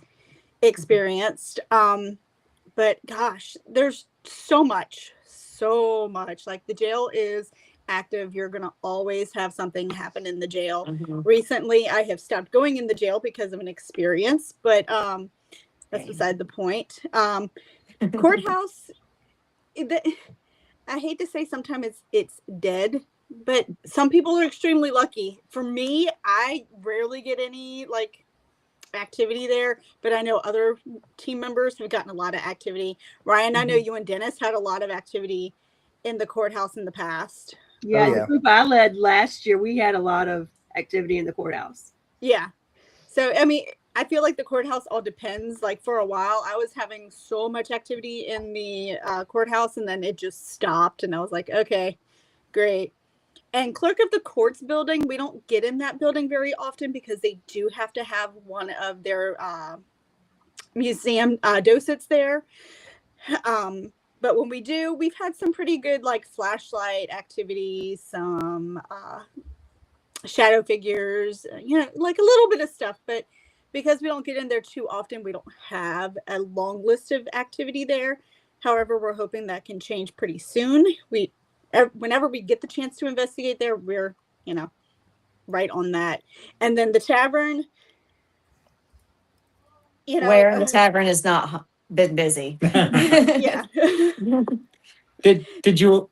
experienced. But gosh, there's so much. Like, the jail is active. You're going to always have something happen in the jail. Recently, I have stopped going in the jail because of an experience, but that's beside the point. Courthouse, I hate to say sometimes it's dead, but some people are extremely lucky. For me, I rarely get any like activity there, but I know other team members have gotten a lot of activity. Ryan, I know you and Dennis had a lot of activity in the courthouse in the past.
Yeah,
Oh,
the
yeah.
group I led last year, we had a lot of activity in the courthouse.
Yeah. So, I mean, I feel like the courthouse all depends. Like, for a while, I was having so much activity in the courthouse, and then it just stopped. And I was like, okay, great. And clerk of the courts building, we don't get in that building very often because they do have to have one of their museum docents there. But when we do, we've had some pretty good like flashlight activities, some shadow figures, like a little bit of stuff. But because we don't get in there too often, we don't have a long list of activity there. However, we're hoping that can change pretty soon. Whenever we get the chance to investigate there, we're, right on that. And then the tavern,
Where the tavern has not been busy.
yeah.
Did you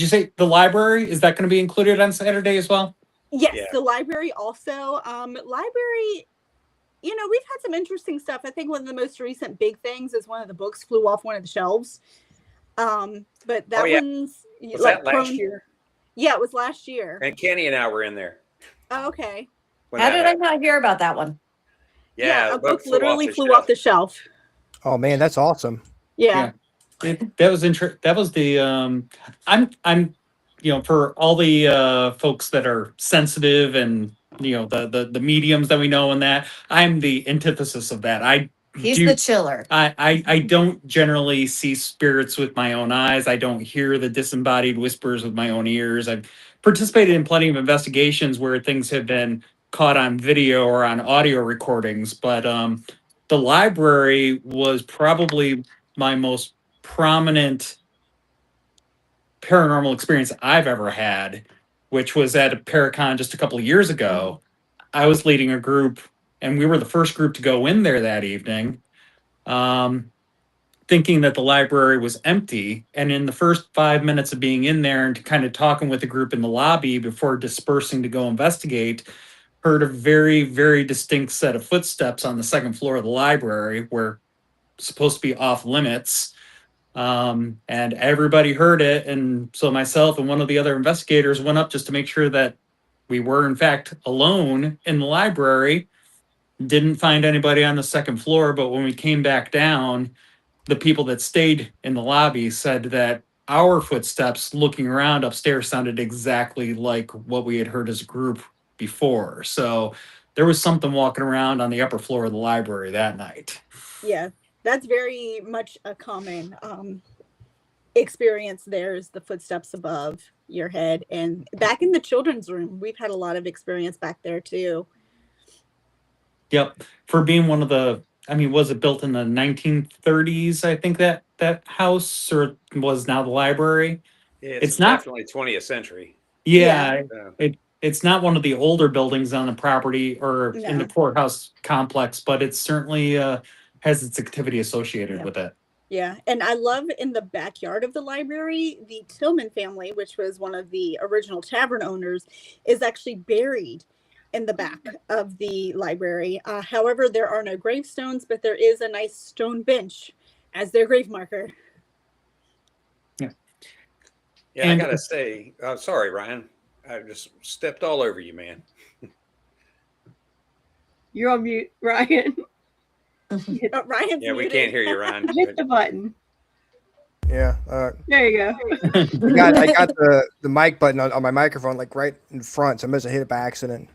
say the library, is that going to be included on Saturday as well?
Yes,
Yeah.
the library also. Library, we've had some interesting stuff. I think one of the most recent big things is one of the books flew off one of the shelves. But that one's
Was that last year?
Yeah, it was last year.
And Kenny and I were in there.
Oh, okay.
How did I not hear about that one?
Yeah,
a book literally flew off the shelf.
Oh man, that's awesome.
Yeah.
That was That was the I'm for all the folks that are sensitive and the mediums that we know, and that I'm the antithesis of that.
He's the chiller.
I don't generally see spirits with my own eyes. I don't hear the disembodied whispers with my own ears. I've participated in plenty of investigations where things have been caught on video or on audio recordings, but the library was probably my most prominent paranormal experience I've ever had, which was at a Paracon just a couple of years ago. I was leading a group, and we were the first group to go in there that evening, thinking that the library was empty. And in the first 5 minutes of being in there and kind of talking with the group in the lobby before dispersing to go investigate, heard a very, very distinct set of footsteps on the second floor of the library, where it's supposed to be off limits. And everybody heard it. And so myself and one of the other investigators went up just to make sure that we were, in fact, alone in the library. Didn't find anybody on the second floor. But when we came back down, the people that stayed in the lobby said that our footsteps looking around upstairs sounded exactly like what we had heard as a group before. So there was something walking around on the upper floor of the library that night.
Yeah, that's very much a common experience. There's the footsteps above your head. And back in the children's room, we've had a lot of experience back there too.
Yep. For being one of the, was it built in the 1930s? I think that house, or was now the library.
It's
not
definitely 20th century.
Yeah, it's not one of the older buildings on the property or in the
No.
courthouse complex, but it certainly has its activity associated with it.
Yeah. And I love in the backyard of the library, the Tillman family, which was one of the original tavern owners, is actually buried. in the back of the library. However, there are no gravestones, but there is a nice stone bench as their grave marker.
Yeah,
And-
I gotta say, sorry, Ryan. I just stepped all over you, man.
You're on mute, Ryan.
Ryan's
Yeah, we
muted.
can't hear you, Ryan.
Hit the button.
Yeah.
There you go.
I got the mic button on my microphone like right in front, so I must have hit it by accident.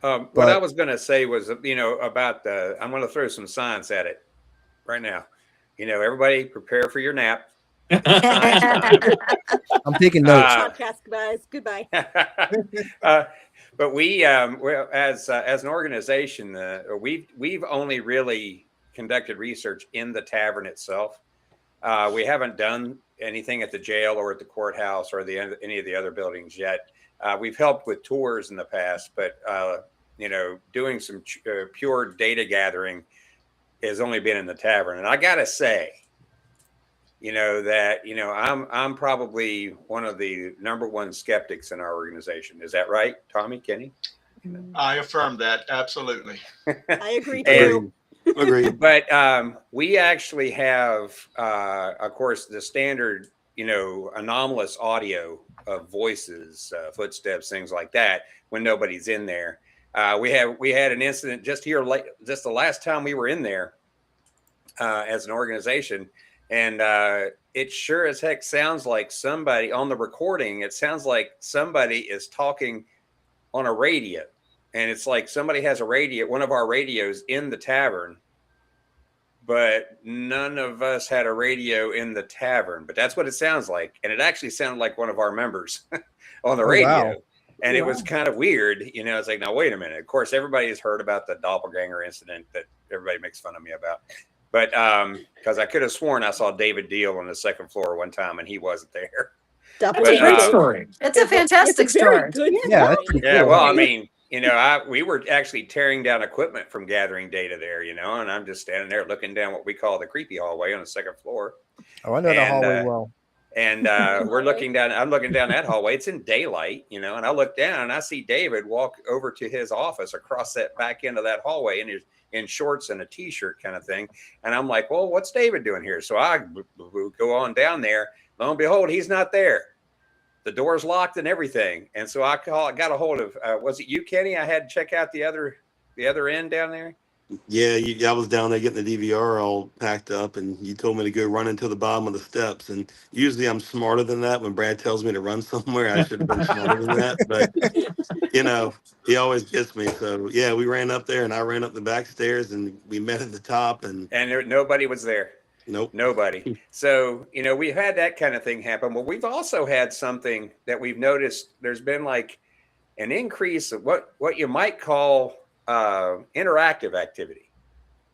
What I was going to say was, about I'm going to throw some science at it right now. Everybody prepare for your nap.
I'm taking notes.
Podcast, guys. Goodbye.
But we, as an organization, we've only really conducted research in the tavern itself. We haven't done anything at the jail or at the courthouse or any of the other buildings yet. We've helped with tours in the past, but doing some pure data gathering has only been in the tavern. And I gotta say, I'm probably one of the number one skeptics in our organization. Is that right, Tommy, Kenny?
I affirm that absolutely.
I agree too.
Agreed.
But we actually have, of course, the standard, anomalous audio of voices, footsteps, things like that when nobody's in there. We had an incident just the last time we were in there as an organization, and it sure as heck sounds like somebody on the recording. It sounds like somebody is talking on a radio. And it's like somebody has one of our radios in the tavern, but none of us had a radio in the tavern. But that's what it sounds like. And it actually sounded like one of our members on the radio.
Wow.
And it was kind of weird. It's like, now, wait a minute. Of course, everybody has heard about the doppelganger incident that everybody makes fun of me about. But because I could have sworn I saw David Deal on the second floor one time and he wasn't there.
It's a great story. It's a fantastic story.
Yeah, that's pretty
Yeah,
cool.
well, I mean, we were actually tearing down equipment from gathering data there, and I'm just standing there looking down what we call the creepy hallway on the second floor.
Oh, I know the hallway well.
And we're looking down. I'm looking down that hallway. It's in daylight, and I look down and I see David walk over to his office across that back end of that hallway in shorts and a t-shirt kind of thing. And I'm like, well, what's David doing here? So I go on down there. Lo and behold, he's not there. The door's locked and everything. And so I got a hold of, was it you, Kenny? I had to check out the other end down there.
Yeah, I was down there getting the DVR all packed up, and you told me to go run into the bottom of the steps. And usually I'm smarter than that. When Brad tells me to run somewhere, I should have been smarter than that. But, he always gets me. So, yeah, we ran up there, and I ran up the back stairs, and we met at the top. And
nobody was there.
Nope.
Nobody. So, we've had that kind of thing happen. But we've also had something that we've noticed. There's been like an increase of what you might call interactive activity.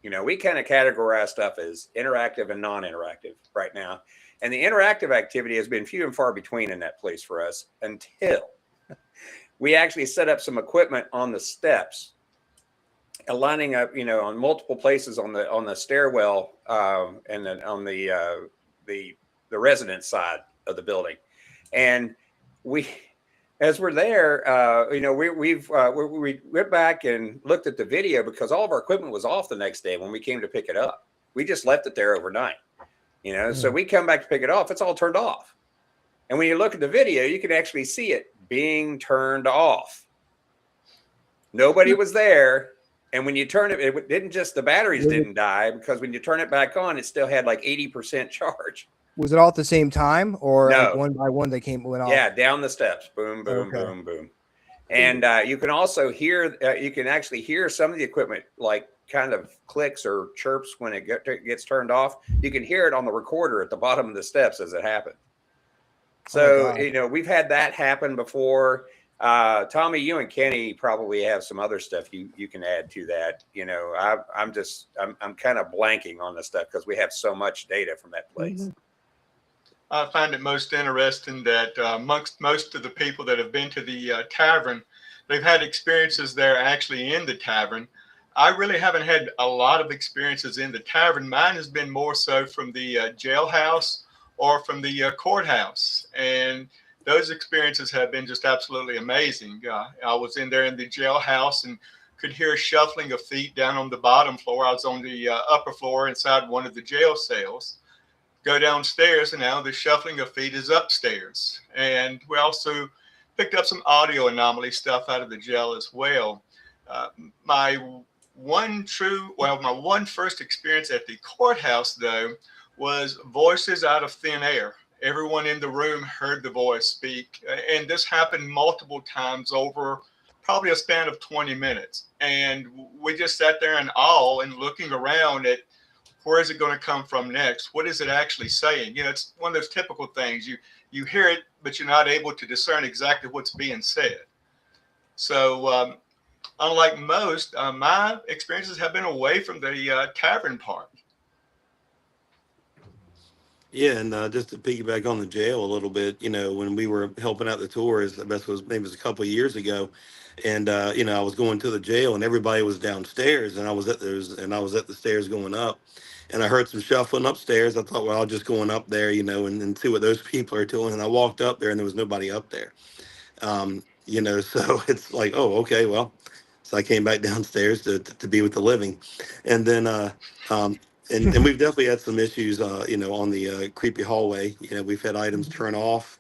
We kind of categorize stuff as interactive and non-interactive right now. And the interactive activity has been few and far between in that place for us until we actually set up some equipment on the steps, lining up, on multiple places on the stairwell, and then on the residence side of the building. And as we're there, we went back and looked at the video because all of our equipment was off the next day when we came to pick it up. We just left it there overnight, so we come back to pick it off. It's all turned off. And when you look at the video, you can actually see it being turned off. Nobody was there. And when you turn it didn't just, the batteries didn't die, because when you turn it back on, it still had like 80% charge.
Was it all at the same time, or
No.
like one by one they went off?
Yeah, down the steps. Boom, boom,
Okay.
boom, boom. And you can also hear, you can actually hear some of the equipment like kind of clicks or chirps when it gets turned off. You can hear it on the recorder at the bottom of the steps as it happens. So, we've had that happen before. Tommy, you and Kenny probably have some other stuff you can add to that. I'm kind of blanking on the stuff because we have so much data from that place.
Mm-hmm.
I find it most interesting that amongst most of the people that have been to the tavern, they've had experiences there actually in the tavern. I really haven't had a lot of experiences in the tavern. Mine has been more so from the jailhouse or from the courthouse. And those experiences have been just absolutely amazing. I was in there in the jailhouse and could hear a shuffling of feet down on the bottom floor. I was on the upper floor inside one of the jail cells. Go downstairs, and now the shuffling of feet is upstairs. And we also picked up some audio anomaly stuff out of the jail as well. My one first experience at the courthouse, though, was voices out of thin air. Everyone in the room heard the voice speak, and this happened multiple times over probably a span of 20 minutes. And we just sat there in awe and looking around at where is it going to come from next? What is it actually saying? You know, it's one of those typical things. You hear it, but you're not able to discern exactly what's being said. So unlike most, my experiences have been away from the tavern part.
Yeah, and just to piggyback on the jail a little bit, you know, when we were helping out the tours, I guess maybe it was a couple of years ago, and you know, I was going to the jail, and everybody was downstairs, and I was at the stairs going up, and I heard some shuffling upstairs. I thought, well, I'll just going up there, you know, and see what those people are doing. And I walked up there, and there was nobody up there. You know, so it's like, oh, okay, well, so I came back downstairs to be with the living, and then and we've definitely had some issues, you know, on the creepy hallway. You know, we've had items turn off.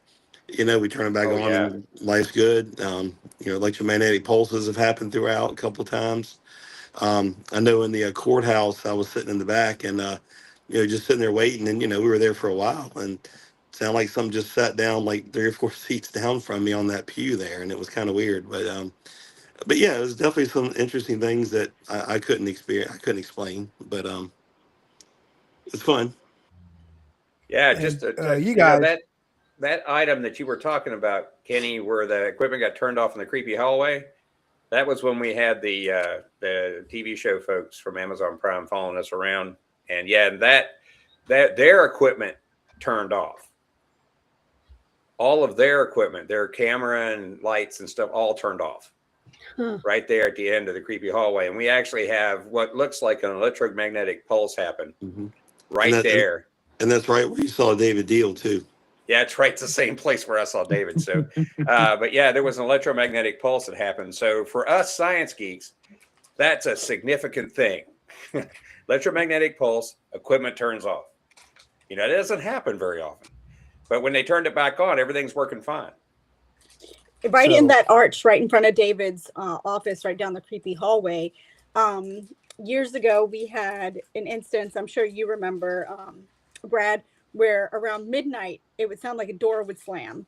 You know, we turn them back
Oh,
on,
yeah.
and life's good. You know, electromagnetic pulses have happened throughout a couple of times. I know in the courthouse, I was sitting in the back and, you know, just sitting there waiting. And, you know, we were there for a while, and it sounded like something just sat down like 3 or 4 seats down from me on that pew there. And it was kind of weird. But yeah, it was definitely some interesting things that I couldn't experience. I couldn't explain, but it's fun.
Yeah,
And,
just
you
know,
guys-
that item that you were talking about, Kenny, where the equipment got turned off in the creepy hallway. That was when we had the TV show folks from Amazon Prime following us around, and yeah, that their equipment turned off. All of their equipment, their camera and lights and stuff, all turned off. Right there at the end of the creepy hallway, and we actually have what looks like an electromagnetic pulse happen right there.
And that's right where you saw David Deal too.
Yeah, it's right. It's the same place where I saw David. So, but yeah, there was an electromagnetic pulse that happened. So for us science geeks, that's a significant thing. Electromagnetic pulse, equipment turns off. You know, it doesn't happen very often. But when they turned it back on, everything's working fine.
Right in that arch, right in front of David's office, right down the creepy hallway. Years ago, we had an instance, I'm sure you remember, Brad, where around midnight, it would sound like a door would slam.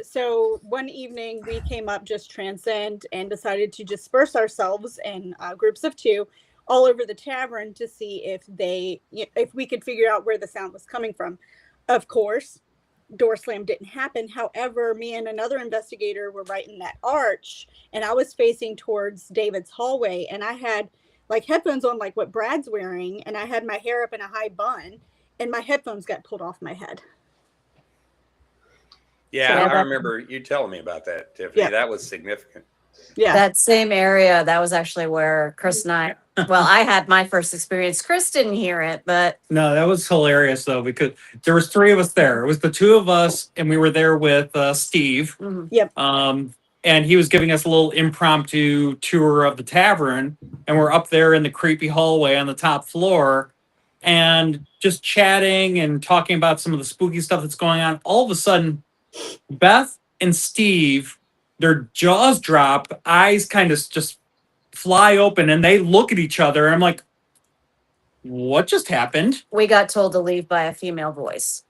So one evening, we came up, just Transcend, and decided to disperse ourselves in groups of 2 all over the tavern to see if we could figure out where the sound was coming from. Of course, door slam didn't happen. However, me and another investigator were right in that arch, and I was facing towards David's hallway, and I had like headphones on, like what Brad's wearing, and I had my hair up in a high bun, and my headphones got pulled off my head.
Yeah,
So
I remember you telling me about that, Tiffany.
Yeah.
That was significant.
Yeah.
That same area, that was actually where Chris and I, well, I had my first experience. Chris didn't hear it, but
No, that was hilarious though, because there was 3 of us there. It was the 2 of us, and we were there with Steve.
Yep.
And he was giving us a little impromptu tour of the tavern, and we're up there in the creepy hallway on the top floor, and just chatting and talking about some of the spooky stuff that's going on. All of a sudden, Beth and Steve, their jaws drop, eyes kind of just fly open, and they look at each other. I'm like, what just happened?
we got told to leave by a female voice.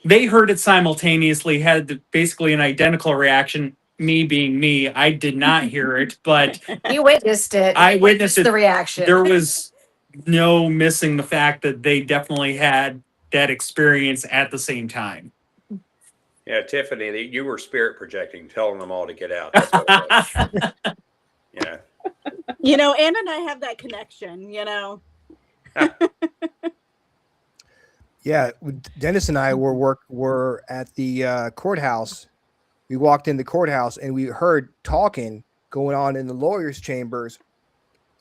They heard it simultaneously, had basically an identical reaction. Me being me, I did not hear it, but
You witnessed it.
I
You
witnessed it.
the reaction.
There was no missing the fact that they definitely had that experience at the same time.
Yeah, Tiffany, you were spirit projecting, telling them all to get out. That's what it was. Yeah.
You know, Anna and I have that connection, you know.
Yeah, Dennis and I were at the courthouse. We walked in the courthouse and we heard talking going on in the lawyers' chambers.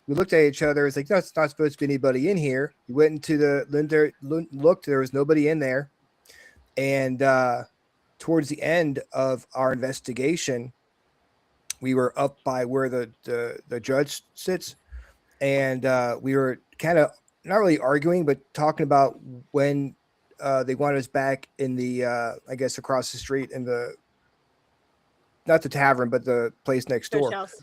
We looked at each other. It's like, no, it's not supposed to be anybody in here. We went into the looked. There was nobody in there, and towards the end of our investigation, we were up by where the judge sits, and we were kind of not really arguing, but talking about when they wanted us back in the I guess across the street in the not the tavern, but the place next
Coach
door.
house.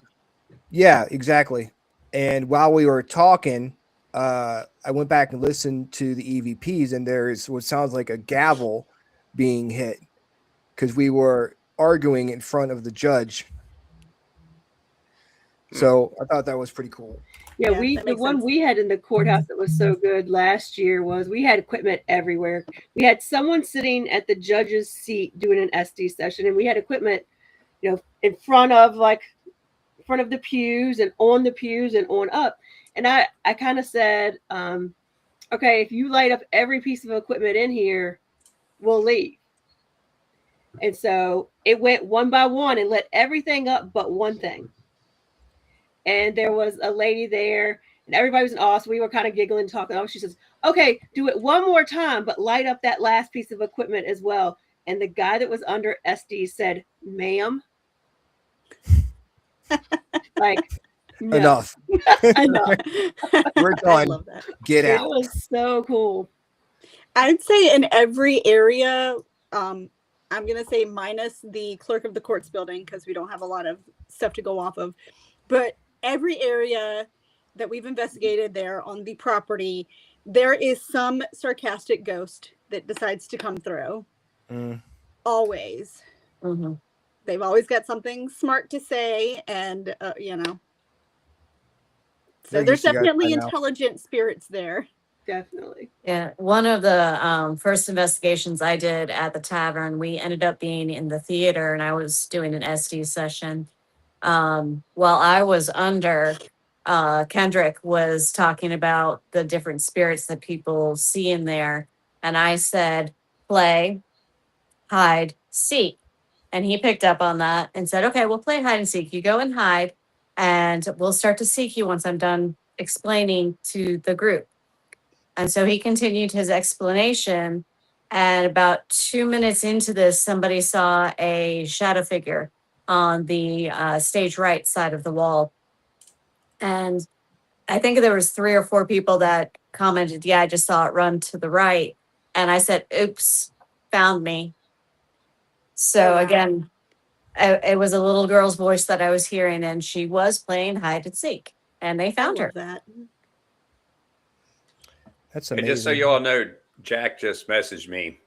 Yeah, exactly. And while we were talking, I went back and listened to the EVPs, and there's what sounds like a gavel being hit because we were arguing in front of the judge. So I thought that was pretty cool.
Yeah,
Yeah,
the
that makes
one
sense.
we had in the courthouse that was so good last year was we had equipment everywhere. We had someone sitting at the judge's seat doing an SD session, and we had equipment, in front of the pews and on the pews and on up. And I kind of said, okay, if you light up every piece of equipment in here, we'll leave. And so it went one by one and lit everything up but one thing. And there was a lady there, and everybody was in awe. So we were kind of giggling, talking. Oh, she says, okay, do it one more time, but light up that last piece of equipment as well. And the guy that was under SD said, ma'am, like, no.
Enough.
Enough.
We're
I
done.
love that.
Get
It
out.
was so cool.
I'd say in every area, I'm gonna say minus the clerk of the courts building because we don't have a lot of stuff to go off of, but every area that we've investigated there on the property, there is some sarcastic ghost that decides to come through. Always.
Mm-hmm.
They've always got something smart to say, and so
They're
there's
used to you guys
definitely
by now.
intelligent spirits there.
Definitely.
Yeah, one of the first investigations I did at the tavern, we ended up being in the theater, and I was doing an SD session. While I was under, Kendrick was talking about the different spirits that people see in there, and I said, play, hide, seek. And he picked up on that and said, okay, we'll play hide and seek. You go and hide, and we'll start to seek you once I'm done explaining to the group. And so he continued his explanation. And about 2 minutes into this, somebody saw a shadow figure on the stage right side of the wall. And I think there was 3 or 4 people that commented, yeah, I just saw it run to the right. And I said, oops, found me. So again, it was a little girl's voice that I was hearing, and she was playing hide and seek, and they found her.
That.
That's
And
amazing.
just so you all know, Jack just messaged me.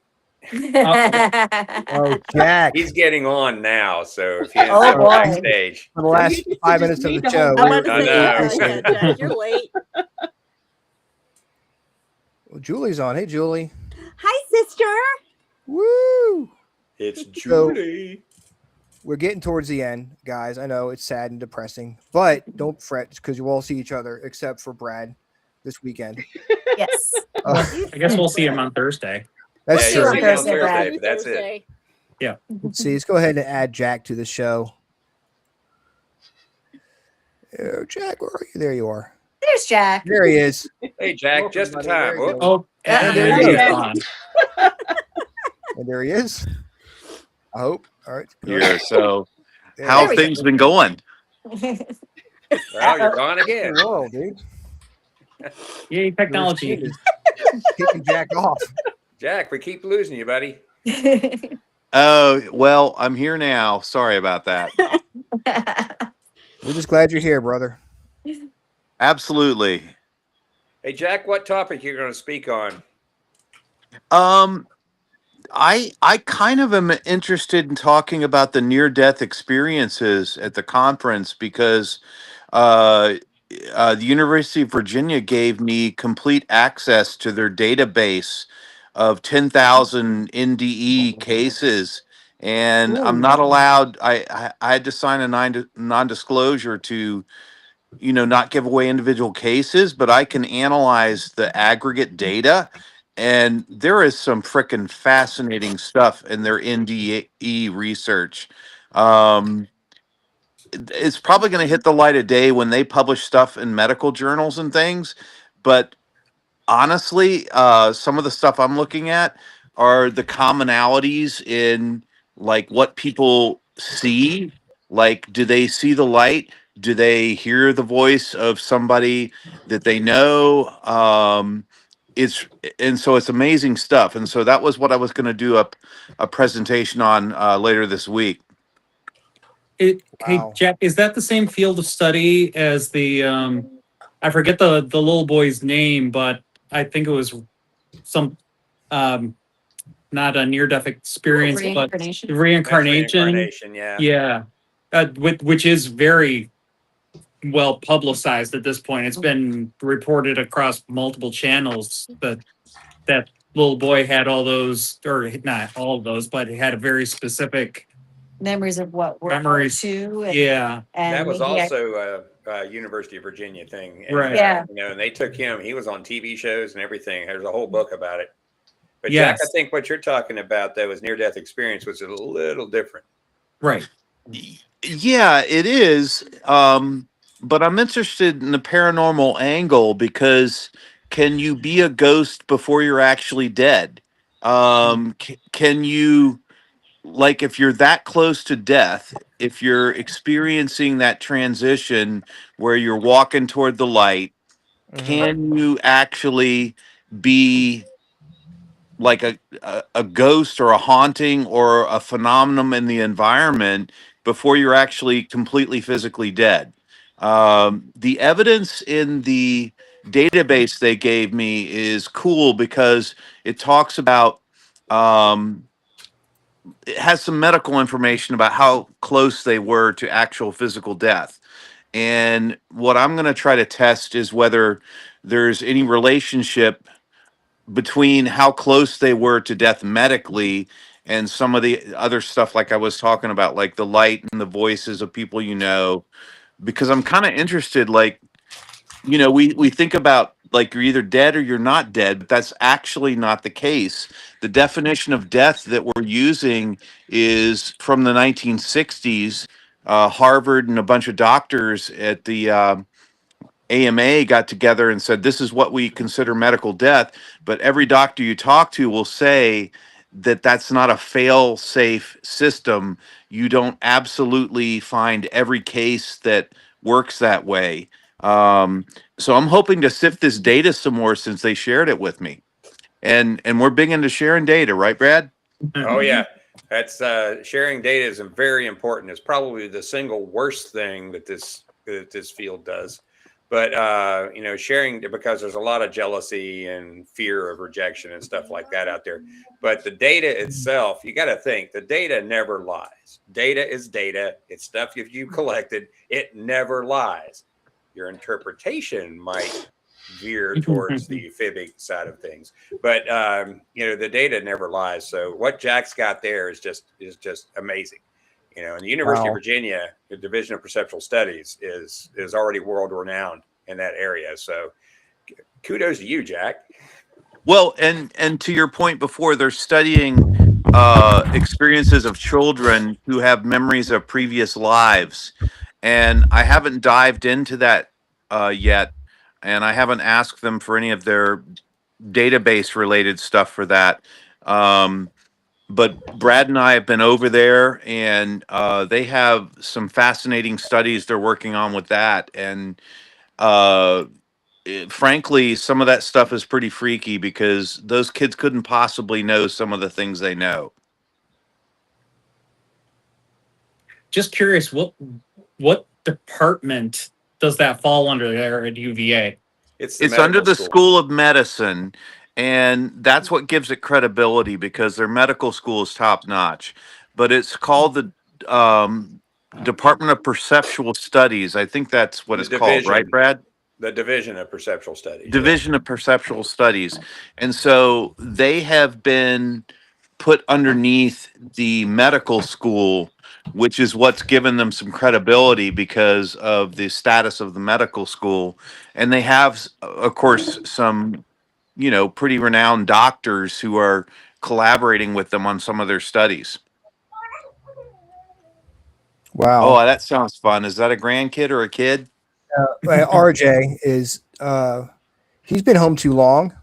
Oh, Jack.
He's getting on now, so if he ends
Oh,
up
boy.
backstage,
For the last 5 minutes of the show,
I'm
we
about to
I
say,
know.
appreciate it.
Jack, you're late.
Well, Julie's on. Hey, Julie.
Hi, sister.
Woo!
it's
So-
Julie.
We're getting towards the end, guys. I know it's sad and depressing, but don't fret because you all see each other except for Brad this weekend.
Yes.
I guess we'll see him on Thursday.
That's
Yeah, you'll
true.
see me on
Thursday, Brad.
Thursday, but that's it.
Let's see. Let's go ahead and add Jack to the show. Jack, where are you? There you are.
There's Jack.
There he is.
Hey, Jack,
Welcome,
just in
buddy.
time.
There you
Whoop.
go.
Oh, and
there
there
he
he
is.
is on.
And there he is. I hope. All right. good.
Yeah. So,
There
how
he
have
is.
things been going?
Well, you're gone again.
Whoa, dude.
Yay, technology.
Is kicking Jack off.
Jack, we keep losing you, buddy.
Oh, well, I'm here now. Sorry about that.
We're just glad you're here, brother.
Absolutely.
Hey, Jack, what topic you going to speak on?
I kind of am interested in talking about the near-death experiences at the conference because the University of Virginia gave me complete access to their database of 10,000 NDE cases, and I'm not allowed. I had to sign a non-disclosure to, not give away individual cases, but I can analyze the aggregate data. And there is some freaking fascinating stuff in their NDE research. It's probably going to hit the light of day when they publish stuff in medical journals and things. But honestly, some of the stuff I'm looking at are the commonalities in like what people see. Like, do they see the light? Do they hear the voice of somebody that they know? It's and so it's amazing stuff. And so that was what I was going to do a presentation on later this week.
Hey,
Wow.
Jack, is that the same field of study as the I forget the little boy's name, but I think it was some not a near death experience, but
Reincarnation.
That's
reincarnation.
reincarnation. Yeah.
Yeah, which is very well publicized at this point. It's been reported across multiple channels that that little boy had all those, or not all of those, but he had a very specific
Memories of what World
memories.
War II. And,
Yeah,
and
That was
he had-
also a University of Virginia thing. And,
Right.
Yeah.
You know, and they took him. He was on TV shows and everything. There's a whole book about it. But
Yes.
Jack, I think what you're talking about though is near-death experience, was a little different.
right.
Yeah, it is. But I'm interested in the paranormal angle because can you be a ghost before you're actually dead? Can you, like, if you're that close to death, if you're experiencing that transition where you're walking toward the light, can you actually be like a ghost or a haunting or a phenomenon in the environment before you're actually completely physically dead? The evidence in the database they gave me is cool because it talks about it has some medical information about how close they were to actual physical death. And what I'm going to try to test is whether there's any relationship between how close they were to death medically and some of the other stuff like I was talking about, like the light and the voices of people you know, because I'm kind of interested, like, you know, we think about like you're either dead or you're not dead, but that's actually not the case. The definition of death that we're using is from the 1960s. Harvard and a bunch of doctors at the AMA got together and said, this is what we consider medical death. But every doctor you talk to will say that that's not a fail safe system. You don't absolutely find every case that works that way. So I'm hoping to sift this data some more since they shared it with me. And we're big into sharing data, right, Brad?
Oh yeah, that's sharing data is very important. It's probably the single worst thing that this field does. But you know, sharing, because there's a lot of jealousy and fear of rejection and stuff like that out there. But the data itself, you got to think the data never lies. Data is data. It's stuff you collected. It never lies. Your interpretation might veer towards the fibbing side of things, but you know, the data never lies. So what Jack's got there is just amazing. You know, and the University of
Wow.
Virginia, the Division of Perceptual Studies is already world renowned in that area. So kudos to you, Jack.
Well, and to your point before, they're studying experiences of children who have memories of previous lives, and I haven't dived into that yet, and I haven't asked them for any of their database related stuff for that. But Brad and I have been over there, and they have some fascinating studies they're working on with that, and uh, frankly, some of that stuff is pretty freaky because those kids couldn't possibly know some of the things they know.
Just curious, what department does that fall under there at UVA?
It's
Under the School of Medicine, and that's what gives it credibility because their medical school is top notch. But it's called the Department of Perceptual Studies. I think that's what
The
it's called, right,
division.
Brad?
The Division of Perceptual Studies.
Division of Perceptual Studies. And so they have been put underneath the medical school, which is what's given them some credibility because of the status of the medical school. And they have, of course, some, you know, pretty renowned doctors who are collaborating with them on some of their studies.
Wow.
Oh, that sounds fun. Is that a grandkid or a kid?
RJ is he's been home too long,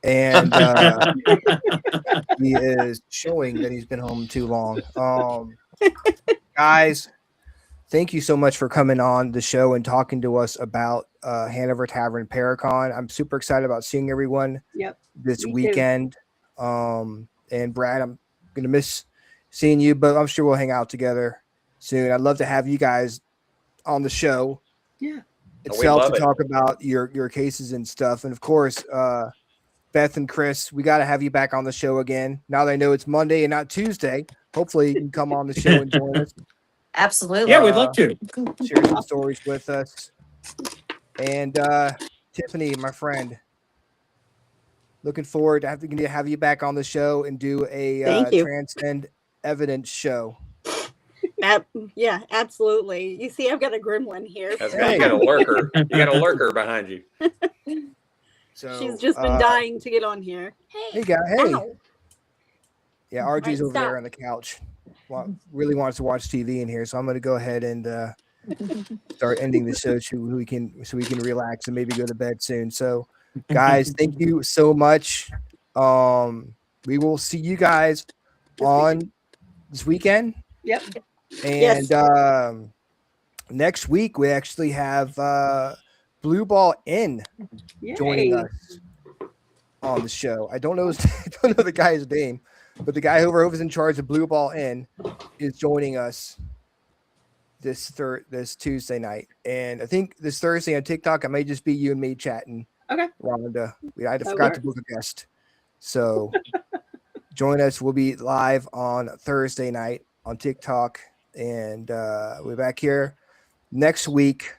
and he is showing that he's been home too long. Guys, thank you so much for coming on the show and talking to us about Hanover Tavern Paracon. I'm super excited about seeing everyone this
me too.
weekend. And Brad, I'm gonna miss seeing you, but I'm sure we'll hang out together soon. I'd love to have you guys on the show itself
love
to
it.
talk about your cases and stuff. And of course, Beth and Chris, we got to have you back on the show again. Now that I know it's Monday and not Tuesday, hopefully you can come on the show and join us.
Absolutely.
Yeah, we'd love to.
Share some stories with us. And Tiffany, my friend, looking forward to have you back on the show and do a
Thank you.
Transcend Evidence show.
Yeah, absolutely. You see, I've got a gremlin here.
That's
so-
good. You got a lurker. You got a lurker behind you.
So
She's just been dying to get on here.
Hey, guy. Hey.
Ow.
Yeah, RG's
Right,
over
stop.
there on the couch. Really wants to watch TV in here, so I'm going to go ahead and start ending the show so we can relax and maybe go to bed soon. So, guys, thank you so much. We will see you guys on this weekend.
Yep.
And next week we actually have Blue Ball Inn joining
Yay.
us on the show. I don't know the guy's name, but the guy who's in charge of Blue Ball Inn is joining us this Tuesday night. And I think this Thursday on TikTok, I may just be you and me chatting.
Okay.
Rhonda. I
That
forgot to
works.
book a guest. So join us. We'll be live on Thursday night on TikTok. And we're back here next week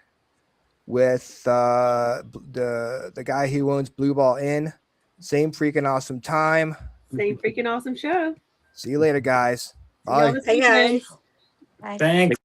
with the guy who owns Blue Ball Inn. Same freaking awesome time.
Same freaking awesome show.
See you later, guys.
See y'all
Bye.
this
Hey,
weekend.
guys.
Thanks.